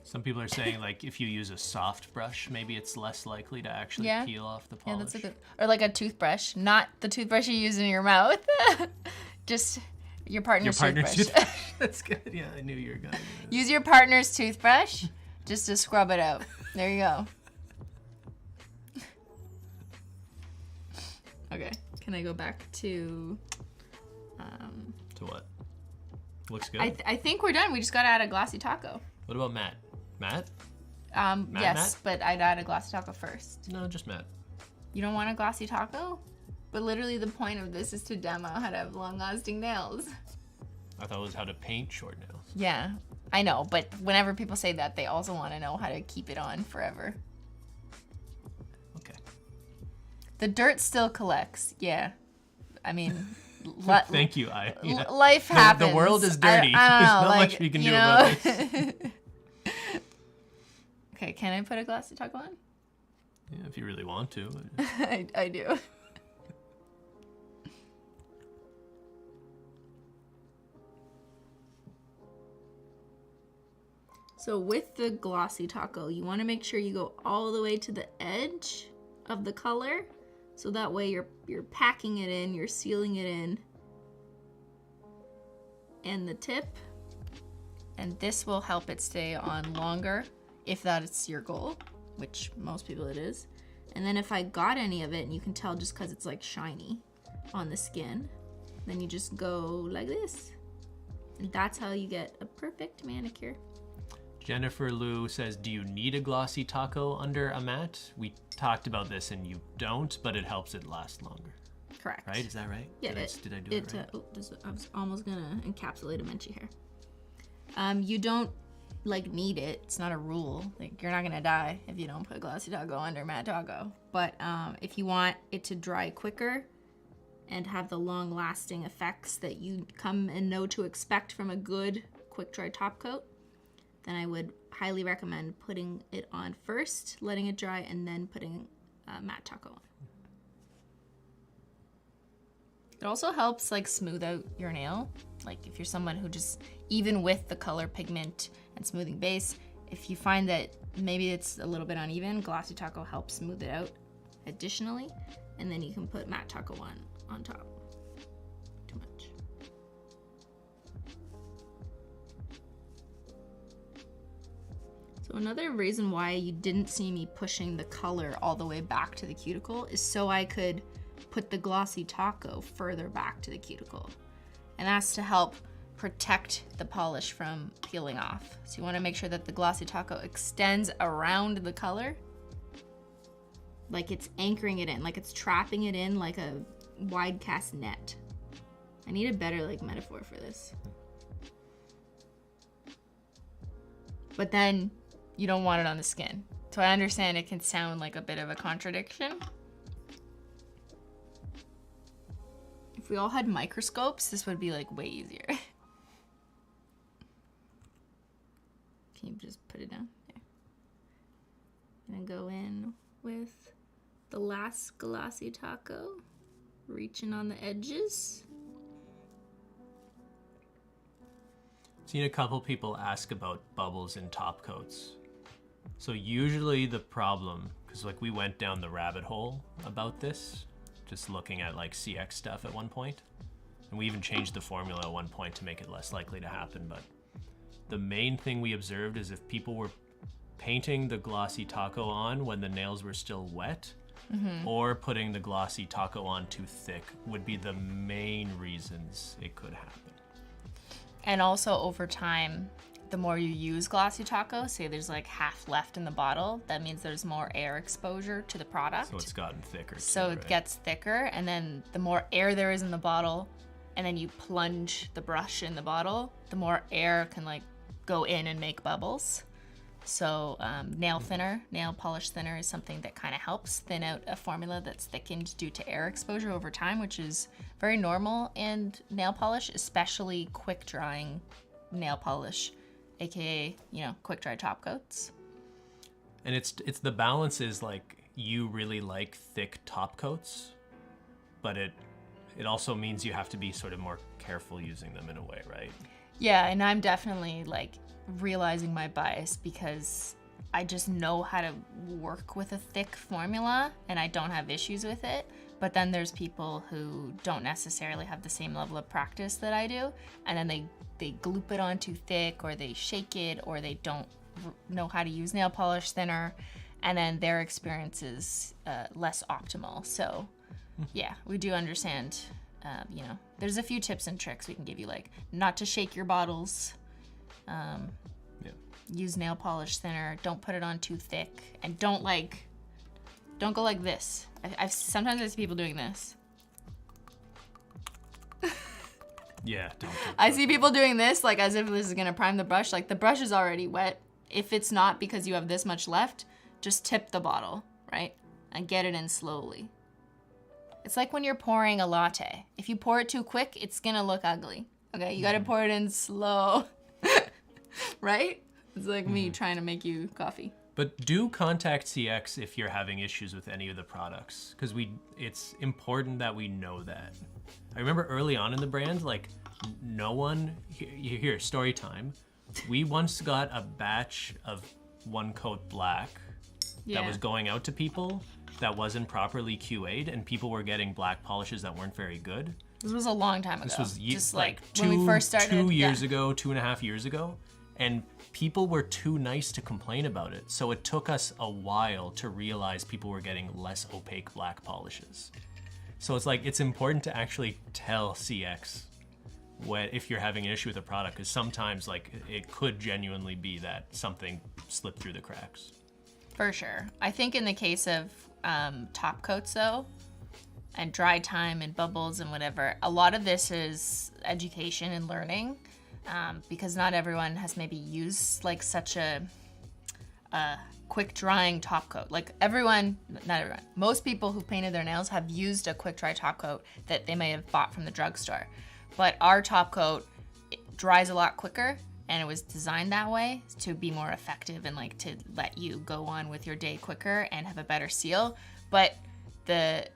Some people are saying like if you use a soft brush, maybe it's less likely to actually peel off the polish. Yeah, that's a good. Or like a toothbrush, not the toothbrush you use in your mouth. Just your partner's toothbrush. That's good. Yeah, I knew you were going to do that. Use your partner's toothbrush just to scrub it out. There you go. Okay, can I go back to... To what? Looks good. I think we're done. We just got to add a Glossy Taco. What about Matt? Matt? Yes, but I'd add a Glossy Taco first. No, just Matt. You don't want a Glossy Taco? But literally the point of this is to demo how to have long-lasting nails. I thought it was how to paint short nails. Yeah, I know, but whenever people say that, they also want to know how to keep it on forever. Okay. The dirt still collects, yeah. I mean... Thank you. Life happens. The world is dirty. I don't know, There's not like, much we can you do know? about this. Okay, can I put a Glossy Taco on? Yeah, if you really want to. I do. So with the Glossy Taco, you want to make sure you go all the way to the edge of the color. So that way you're packing it in, you're sealing it in. and the tip. And this will help it stay on longer if that's your goal, which most people it is. And then if I got any of it, and you can tell just because it's like shiny on the skin, then you just go like this. And that's how you get a perfect manicure. Jennifer Lou says, do you need a Glossy Taco under a mat? We talked about this and you don't, but it helps it last longer. Correct. Right? Is that right? Yeah. Did I do it right? I was almost gonna encapsulate a Menchie hair. You don't like need it. It's not a rule. Like you're not gonna die if you don't put Glossy Taco under matte taco. But if you want it to dry quicker and have the long-lasting effects that you come and know to expect from a good quick dry top coat, then I would highly recommend putting it on first, letting it dry, and then putting matte taco on. It also helps like smooth out your nail. Like if you're someone who just, even with the color pigment and smoothing base, if you find that maybe it's a little bit uneven, Glossy Taco helps smooth it out additionally, and then you can put matte taco on top. Too much. So another reason why you didn't see me pushing the color all the way back to the cuticle is so I could put the Glossy Taco further back to the cuticle. And that's to help protect the polish from peeling off. So you want to make sure that the Glossy Taco extends around the color, like it's anchoring it in, like it's trapping it in like a wide cast net. I need a better like metaphor for this. But then you don't want it on the skin. So I understand it can sound like a bit of a contradiction. If we all had microscopes, this would be like way easier. Can you just put it down? There. And then go in with the last Glossy Taco, reaching on the edges. Seen a couple people ask about bubbles in top coats. So usually the problem, because like we went down the rabbit hole about this, just looking at like CX stuff at one point, and we even changed the formula at one point to make it less likely to happen. But the main thing we observed is if people were painting the Glossy Taco on when the nails were still wet, or putting the Glossy Taco on too thick would be the main reasons it could happen. And also over time, the more you use Glossy Taco, say there's like half left in the bottle, that means there's more air exposure to the product. So it's gotten thicker. So too, it right? gets thicker, and then the more air there is in the bottle, and then you plunge the brush in the bottle, the more air can like go in and make bubbles. So nail thinner, nail polish thinner is something that kind of helps thin out a formula that's thickened due to air exposure over time, which is very normal in nail polish, especially quick drying nail polish, aka, you know, quick dry top coats. And it's the balance is like you really like thick top coats, but it also means you have to be sort of more careful using them in a way, right? Yeah, and I'm definitely like realizing my bias because I just know how to work with a thick formula and I don't have issues with it. But then there's people who don't necessarily have the same level of practice that I do, and then they gloop it on too thick, or they shake it, or they don't know how to use nail polish thinner, and then their experience is less optimal. So yeah, we do understand, you know, there's a few tips and tricks we can give you, like not to shake your bottles, use nail polish thinner, don't put it on too thick, and don't go like this. Sometimes I see people doing this. Yeah, don't. I see people doing this like as if this is gonna prime the brush. Like the brush is already wet. If it's not because you have this much left, just tip the bottle, right? And get it in slowly. It's like when you're pouring a latte. If you pour it too quick, it's gonna look ugly. Okay, you gotta pour it in slow. Right? It's like me trying to make you coffee. But do contact CX if you're having issues with any of the products, because it's important that we know that. I remember early on in the brand, like no one, here, story time. We once got a batch of one coat black that was going out to people that wasn't properly QA'd, and people were getting black polishes that weren't very good. This was a long time ago. This was just like when we first started. 2 years ago, 2.5 years ago. And people were too nice to complain about it. So it took us a while to realize people were getting less opaque black polishes. So it's like, it's important to actually tell CX if you're having an issue with a product, because sometimes like it could genuinely be that something slipped through the cracks. For sure. I think in the case of top coats though, and dry time and bubbles and whatever, a lot of this is education and learning. Because not everyone has maybe used like such a quick drying top coat. Like not everyone, most people who painted their nails have used a quick dry top coat that they may have bought from the drugstore. But our top coat, it dries a lot quicker, and it was designed that way to be more effective and like to let you go on with your day quicker and have a better seal. But the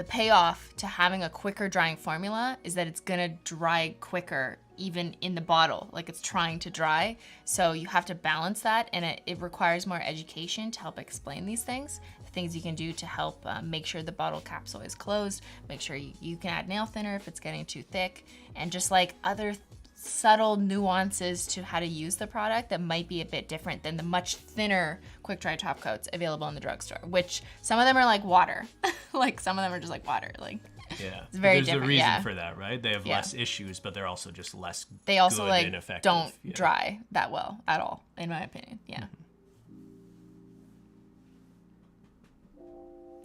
payoff to having a quicker drying formula is that it's gonna dry quicker even in the bottle, like it's trying to dry. So you have to balance that, and it requires more education to help explain these things. The things you can do to help make sure the bottle capsule is closed, make sure you can add nail thinner if it's getting too thick, and just like other subtle nuances to how to use the product that might be a bit different than the much thinner quick dry top coats available in the drugstore, which some of them are like water. Like some of them are just like water. Like yeah, it's very there's different. a reason for that, right? They have Yeah. less issues, but they're also just less They also good like and effective. don't Yeah. dry that well at all, in my opinion. Yeah.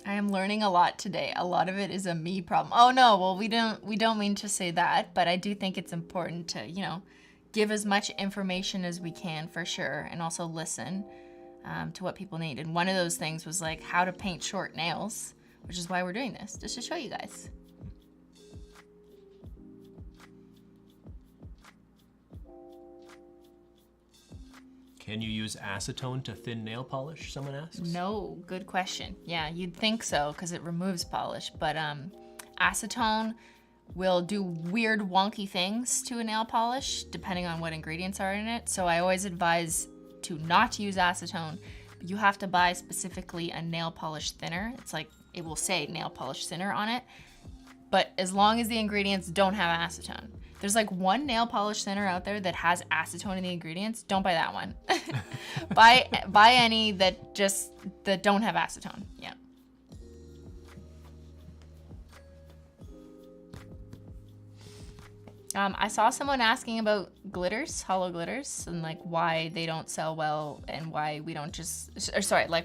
I am learning a lot today. A lot of it is a me problem. Oh no, well we don't mean to say that, but I do think it's important to, give as much information as we can for sure, and also listen to what people need. And one of those things was like how to paint short nails, which is why we're doing this, just to show you guys. Can you use acetone to thin nail polish? Someone asks. No, good question. Yeah, you'd think so because it removes polish, but acetone will do weird wonky things to a nail polish depending on what ingredients are in it. So I always advise to not use acetone. You have to buy specifically a nail polish thinner. It's like, it will say nail polish thinner on it, but as long as the ingredients don't have acetone. There's like one nail polish thinner out there that has acetone in the ingredients. Don't buy that one. buy any that don't have acetone. Yeah. I saw someone asking about glitters, hollow glitters, and like why they don't sell well, and why we don't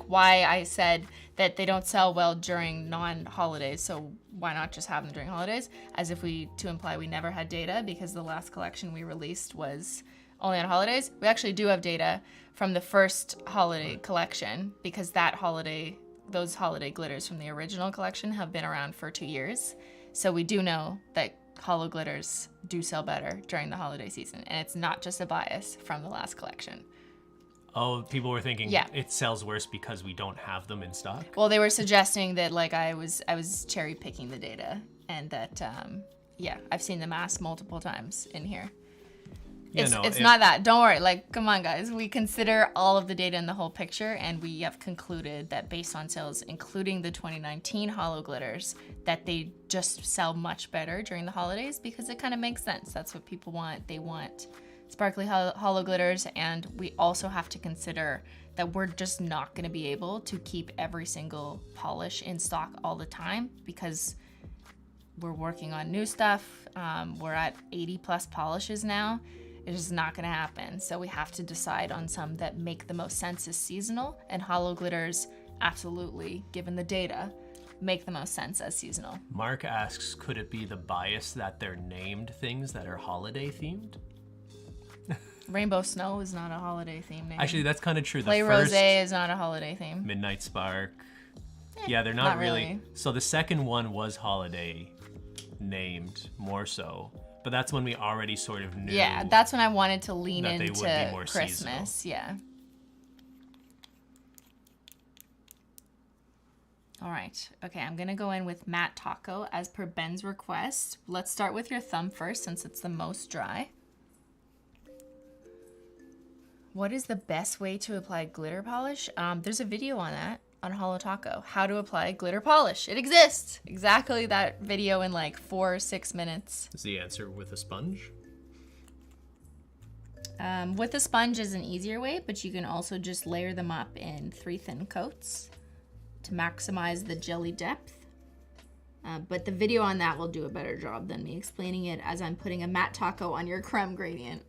why I said that they don't sell well during non-holidays. So why not just have them during holidays? As if to imply we never had data, because the last collection we released was only on holidays. We actually do have data from the first holiday collection, because those holiday glitters from the original collection have been around for 2 years. So we do know that hollow glitters do sell better during the holiday season, and it's not just a bias from the last collection. Oh, people were thinking Yeah. it sells worse because we don't have them in stock? Well, they were suggesting that like I was cherry picking the data, and that I've seen them asked multiple times in here. Yeah, It's not that. Don't worry. Like, come on, guys. We consider all of the data in the whole picture, and we have concluded that based on sales, including the 2019 hollow glitters, that they just sell much better during the holidays, because it kind of makes sense. That's what people want. They want sparkly hollow glitters, and we also have to consider that we're just not going to be able to keep every single polish in stock all the time, because we're working on new stuff. We're at 80 plus polishes now. It is not going to happen. So we have to decide on some that make the most sense as seasonal, and hollow glitters, absolutely, given the data, make the most sense as seasonal. Mark asks, could it be the bias that they're named things that are holiday themed? Rainbow Snow is not a holiday theme name. Actually, that's kind of true. Play The first Rosé is not a holiday theme. Midnight Spark. Yeah, they're not really. really. So the second one was holiday named more so, but that's when we already sort of knew. Yeah, that's when I wanted to lean that they into would be more Christmas. seasonal. Yeah. All right. Okay, I'm gonna go in with Matte Taco as per Ben's request. Let's start with your thumb first, since it's the most dry. What is the best way to apply glitter polish? There's a video on that. on HOLO Taco, how to apply glitter polish. It exists. Exactly that video in like 4 or 6 minutes. Is the answer with a sponge? With a sponge is an easier way, but you can also just layer them up in 3 thin coats to maximize the jelly depth. But the video on that will do a better job than me explaining it as I'm putting a matte taco on your creme gradient.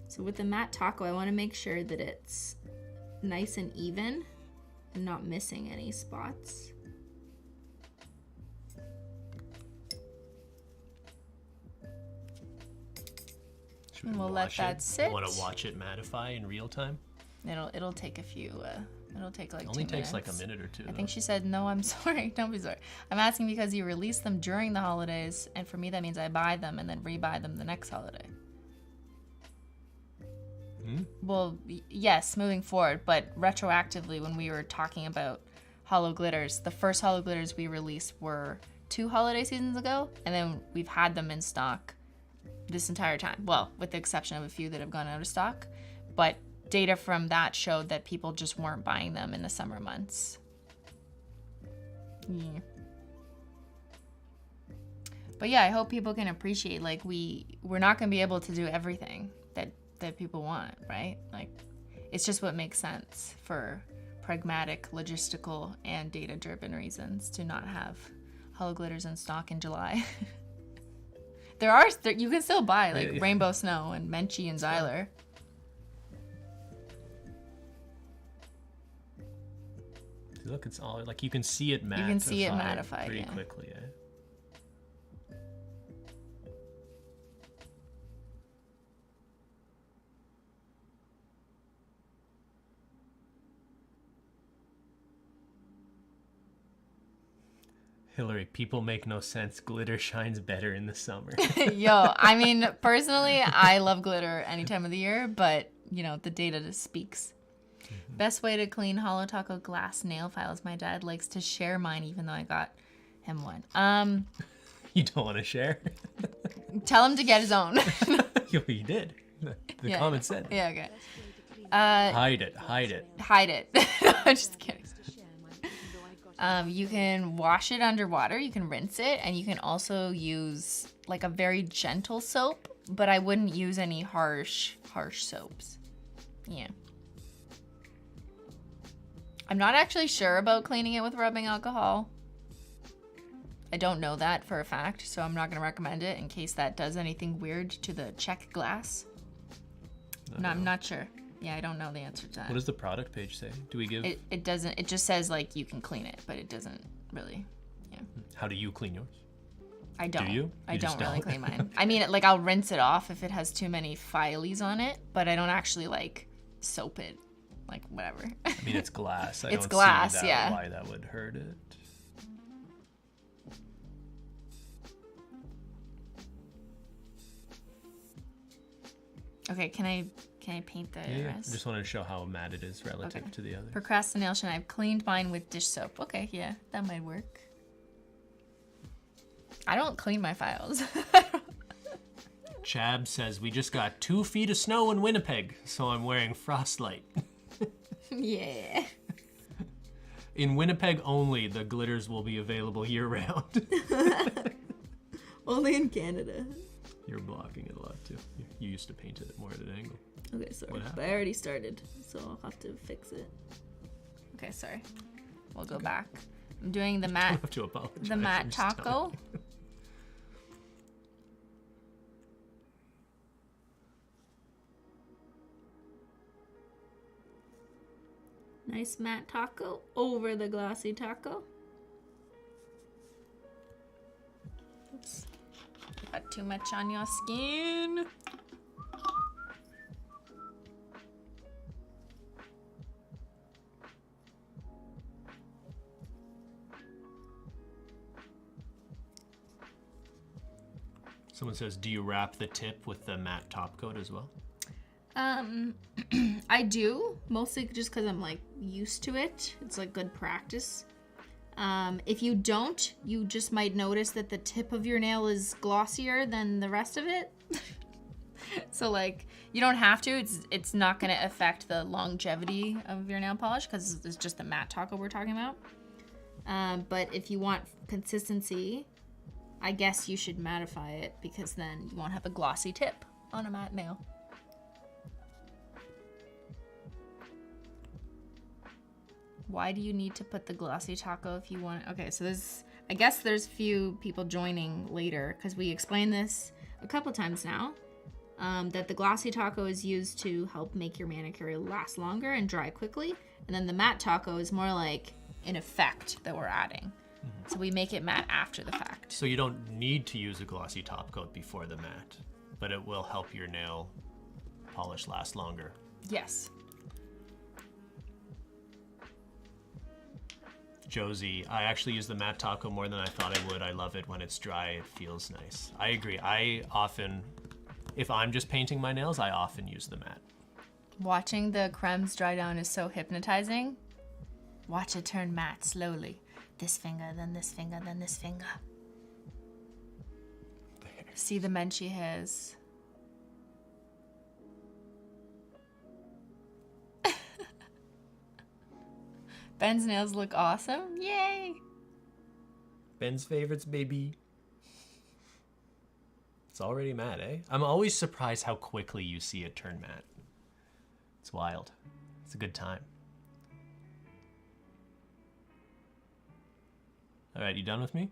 So with the matte taco, I want to make sure that it's nice and even and not missing any spots. And we'll let that sit. Want to watch it mattify in real time? It'll take a few. It'll take like 2 minutes. Only takes like a minute or two. I think she said, no, I'm sorry. Don't be sorry. I'm asking because you release them during the holidays, and for me that means I buy them and then rebuy them the next holiday. Well, yes, moving forward, but retroactively when we were talking about HOLO glitters, the first HOLO glitters we released were 2 holiday seasons ago, and then we've had them in stock this entire time. Well, with the exception of a few that have gone out of stock, but data from that showed that people just weren't buying them in the summer months. Yeah. But yeah, I hope people can appreciate, like, we're not going to be able to do everything that people want, right? Like, it's just what makes sense for pragmatic, logistical, and data-driven reasons to not have HOLO glitters in stock in July. You can still buy like Rainbow Snow and Menchie and Xyler. Look, it's all like you can see it mattify. You can see it mattify pretty quickly. Eh? Hillary, people make no sense. Glitter shines better in the summer. Yo, I mean, personally, I love glitter any time of the year, but, you know, the data just speaks. Best way to clean HOLO Taco glass nail files. My dad likes to share mine, even though I got him one. You don't want to share? Tell him to get his own. He did. The comment said. Yeah, okay. Hide it. Hide it. Hide it. No, I'm just kidding. You can wash it underwater, you can rinse it, and you can also use like a very gentle soap, but I wouldn't use any harsh soaps. Yeah. I'm not actually sure about cleaning it with rubbing alcohol. I don't know that for a fact, so I'm not going to recommend it in case that does anything weird to the check glass. No, I'm not sure. Yeah, I don't know the answer to that. What does the product page say? Do we give... It doesn't. It just says, like, you can clean it, but it doesn't really, yeah. How do you clean yours? I don't. Do you? I don't really clean mine. I mean, like, I'll rinse it off if it has too many files on it, but I don't actually, like, soap it. Like, whatever. I mean, it's glass. It's glass, see yeah. why that would hurt it. Okay, can I paint the rest? I just wanted to show how matte it is relative to the other. Procrastination. I've cleaned mine with dish soap. Okay, yeah, that might work. I don't clean my files. Chab says, we just got 2 feet of snow in Winnipeg, so I'm wearing frostlight. Yeah. In Winnipeg only, the glitters will be available year-round. Only in Canada. You're blocking it a lot, too. You used to paint it more at an angle. Okay, sorry. But I already started, so I'll have to fix it. Okay, sorry. We'll go back. I'm doing the matte. Have to apologize. The matte taco. Nice matte taco over the glossy taco. Oops. Got too much on your skin. Someone says, do you wrap the tip with the matte top coat as well? I do, mostly just because I'm like used to it. It's like good practice. If you don't, you just might notice that the tip of your nail is glossier than the rest of it. So like, you don't have to. It's not gonna affect the longevity of your nail polish because it's just the matte taco we're talking about. But if you want consistency, I guess you should mattify it because then you won't have a glossy tip on a matte nail. Why do you need to put the glossy taco if you want? Okay, so I guess there's few people joining later because we explained this a couple times now. That the glossy taco is used to help make your manicure last longer and dry quickly. And then the matte taco is more like an effect that we're adding. So we make it matte after the fact. So you don't need to use a glossy top coat before the matte, but it will help your nail polish last longer. Yes. Josie, I actually use the matte taco more than I thought I would. I love it when it's dry. It feels nice. I agree. I often, if I'm just painting my nails, I often use the matte. Watching the cremes dry down is so hypnotizing. Watch it turn matte slowly. This finger, then this finger, then this finger. There. See the Menchie hairs. Ben's nails look awesome. Yay! Ben's favorites, baby. It's already matte, eh? I'm always surprised how quickly you see it turn matte. It's wild. It's a good time. All right, you done with me?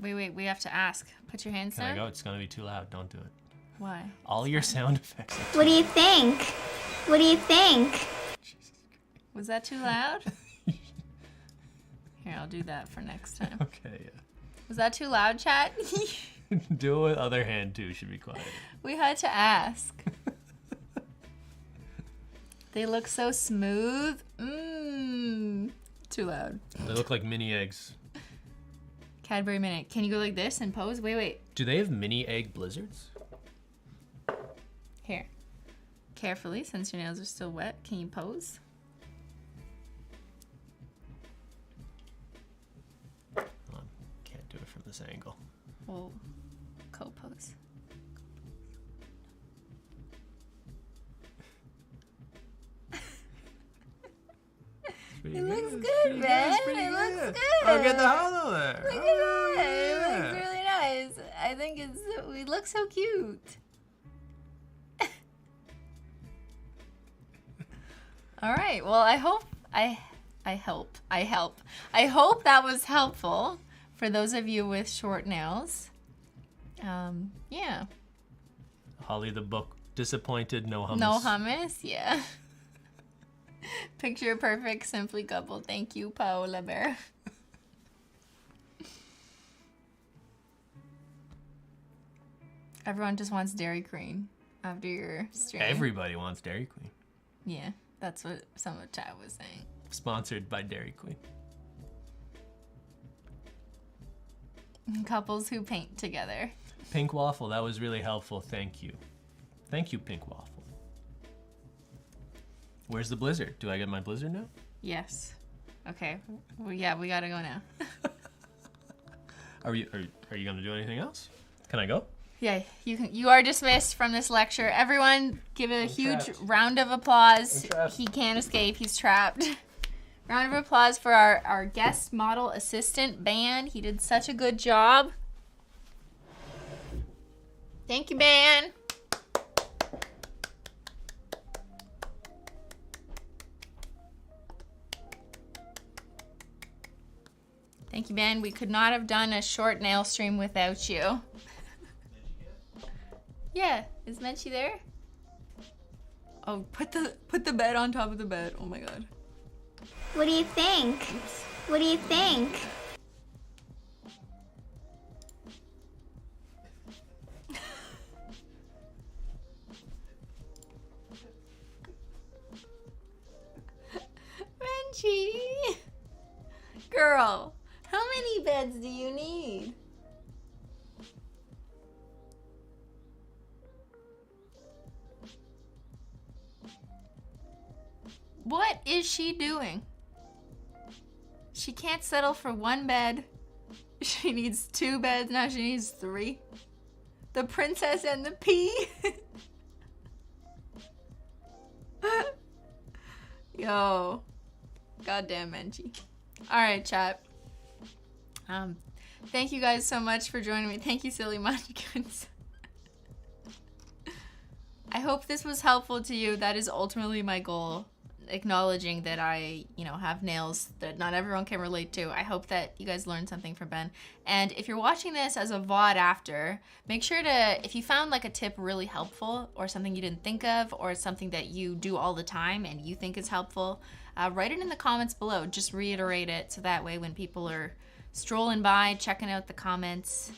Wait, we have to ask. Put your hands Can down. I go? It's gonna be too loud. Don't do it. Why? All your sound effects. What do you think? What do you think? Was that too loud? Here, I'll do that for next time. Okay, yeah. Was that too loud, chat? Do it with other hand too. Should be quiet. We had to ask. They look so smooth. Too loud. They look like mini eggs. Cadbury Minute. Can you go like this and pose? Wait. Do they have mini egg blizzards? Here. Carefully, since your nails are still wet, can you pose? Hold on. Can't do it from this angle. We'll co-pose. Pretty It looks good. good, man. Pretty It looks good. good. Oh, get the hollow there. Look Oh, at that. It yeah. looks really nice. I think we look so cute. All right. Well, I hope that was helpful for those of you with short nails. Yeah. Holly the book disappointed. No hummus. No hummus. Yeah. Picture perfect Simply couple. Thank you, Paola Bear. Everyone just wants Dairy Queen after your stream. Everybody wants Dairy Queen. Yeah, that's what some of chat was saying. Sponsored by Dairy Queen. Couples who paint together. Pink waffle. That was really helpful. Thank you. Thank you, Pink waffle. Where's the blizzard? Do I get my blizzard now? Yes. Okay. Well, yeah, we gotta go now. Are you gonna do anything else? Can I go? Yeah, you are dismissed from this lecture. Everyone give a huge trapped. round of applause. I'm trapped. He can't escape, he's trapped. Round of applause for our guest model assistant, Beyyyn. He did such a good job. Thank you, Beyyyn. Thank you, Ben. We could not have done a short nail stream without you. Yeah, is Menchie there? Oh, put the bed on top of the bed. Oh my god. What do you think? What do you think? Menchie! Girl, how many beds do you need? What is she doing? She can't settle for one bed. She needs 2 beds, now she needs 3. The princess and the pea. Yo. Goddamn Menchie. Alright, chat. Thank you guys so much for joining me. Thank you, silly munchkins. I hope this was helpful to you. That is ultimately my goal. Acknowledging that I, have nails that not everyone can relate to. I hope that you guys learned something from Ben. And if you're watching this as a VOD after, make sure to, if you found like a tip really helpful or something you didn't think of or something that you do all the time and you think is helpful, write it in the comments below. Just reiterate it so that way when people are strolling by, checking out the comments,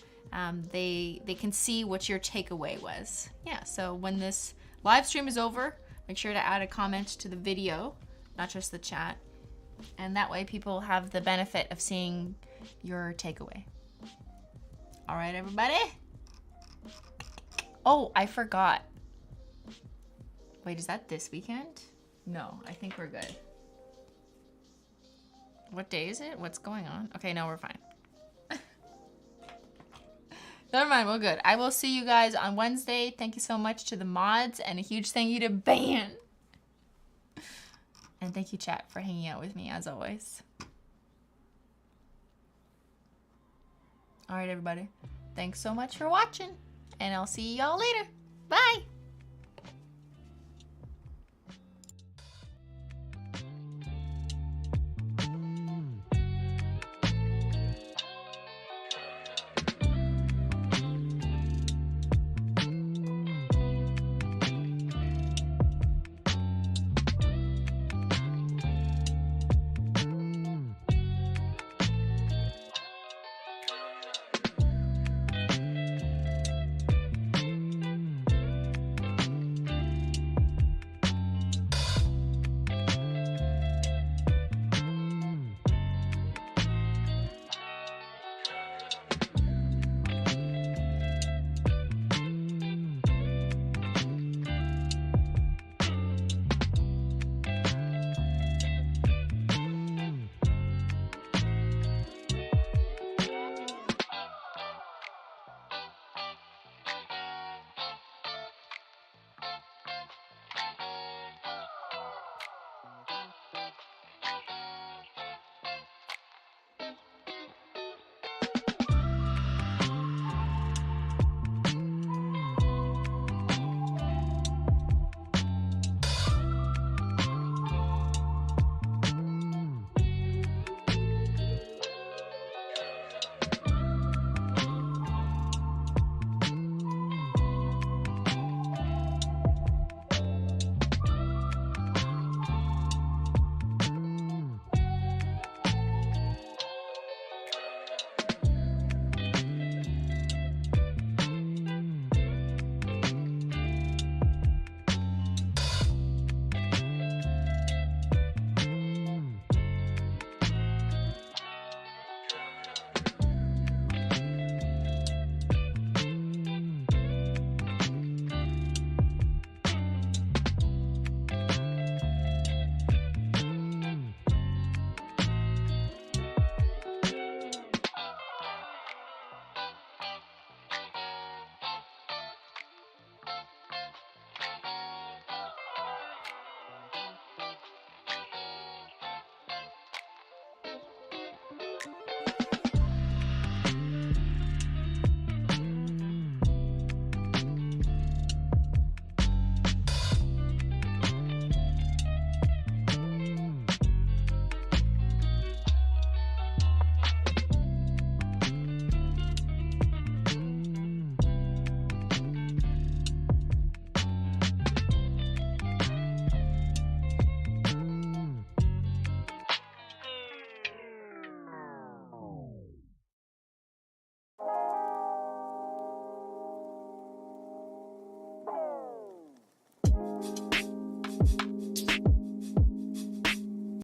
they can see what your takeaway was. Yeah, so when this live stream is over, make sure to add a comment to the video, not just the chat. And that way people have the benefit of seeing your takeaway. All right, everybody? Oh, I forgot. Wait, is that this weekend? No, I think we're good. What day is it? What's going on? Okay, no, we're fine. Never mind, we're good. I will see you guys on Wednesday. Thank you so much to the mods, and a huge thank you to Beyyyn. And thank you, chat, for hanging out with me, as always. All right, everybody. Thanks so much for watching, and I'll see y'all later. Bye!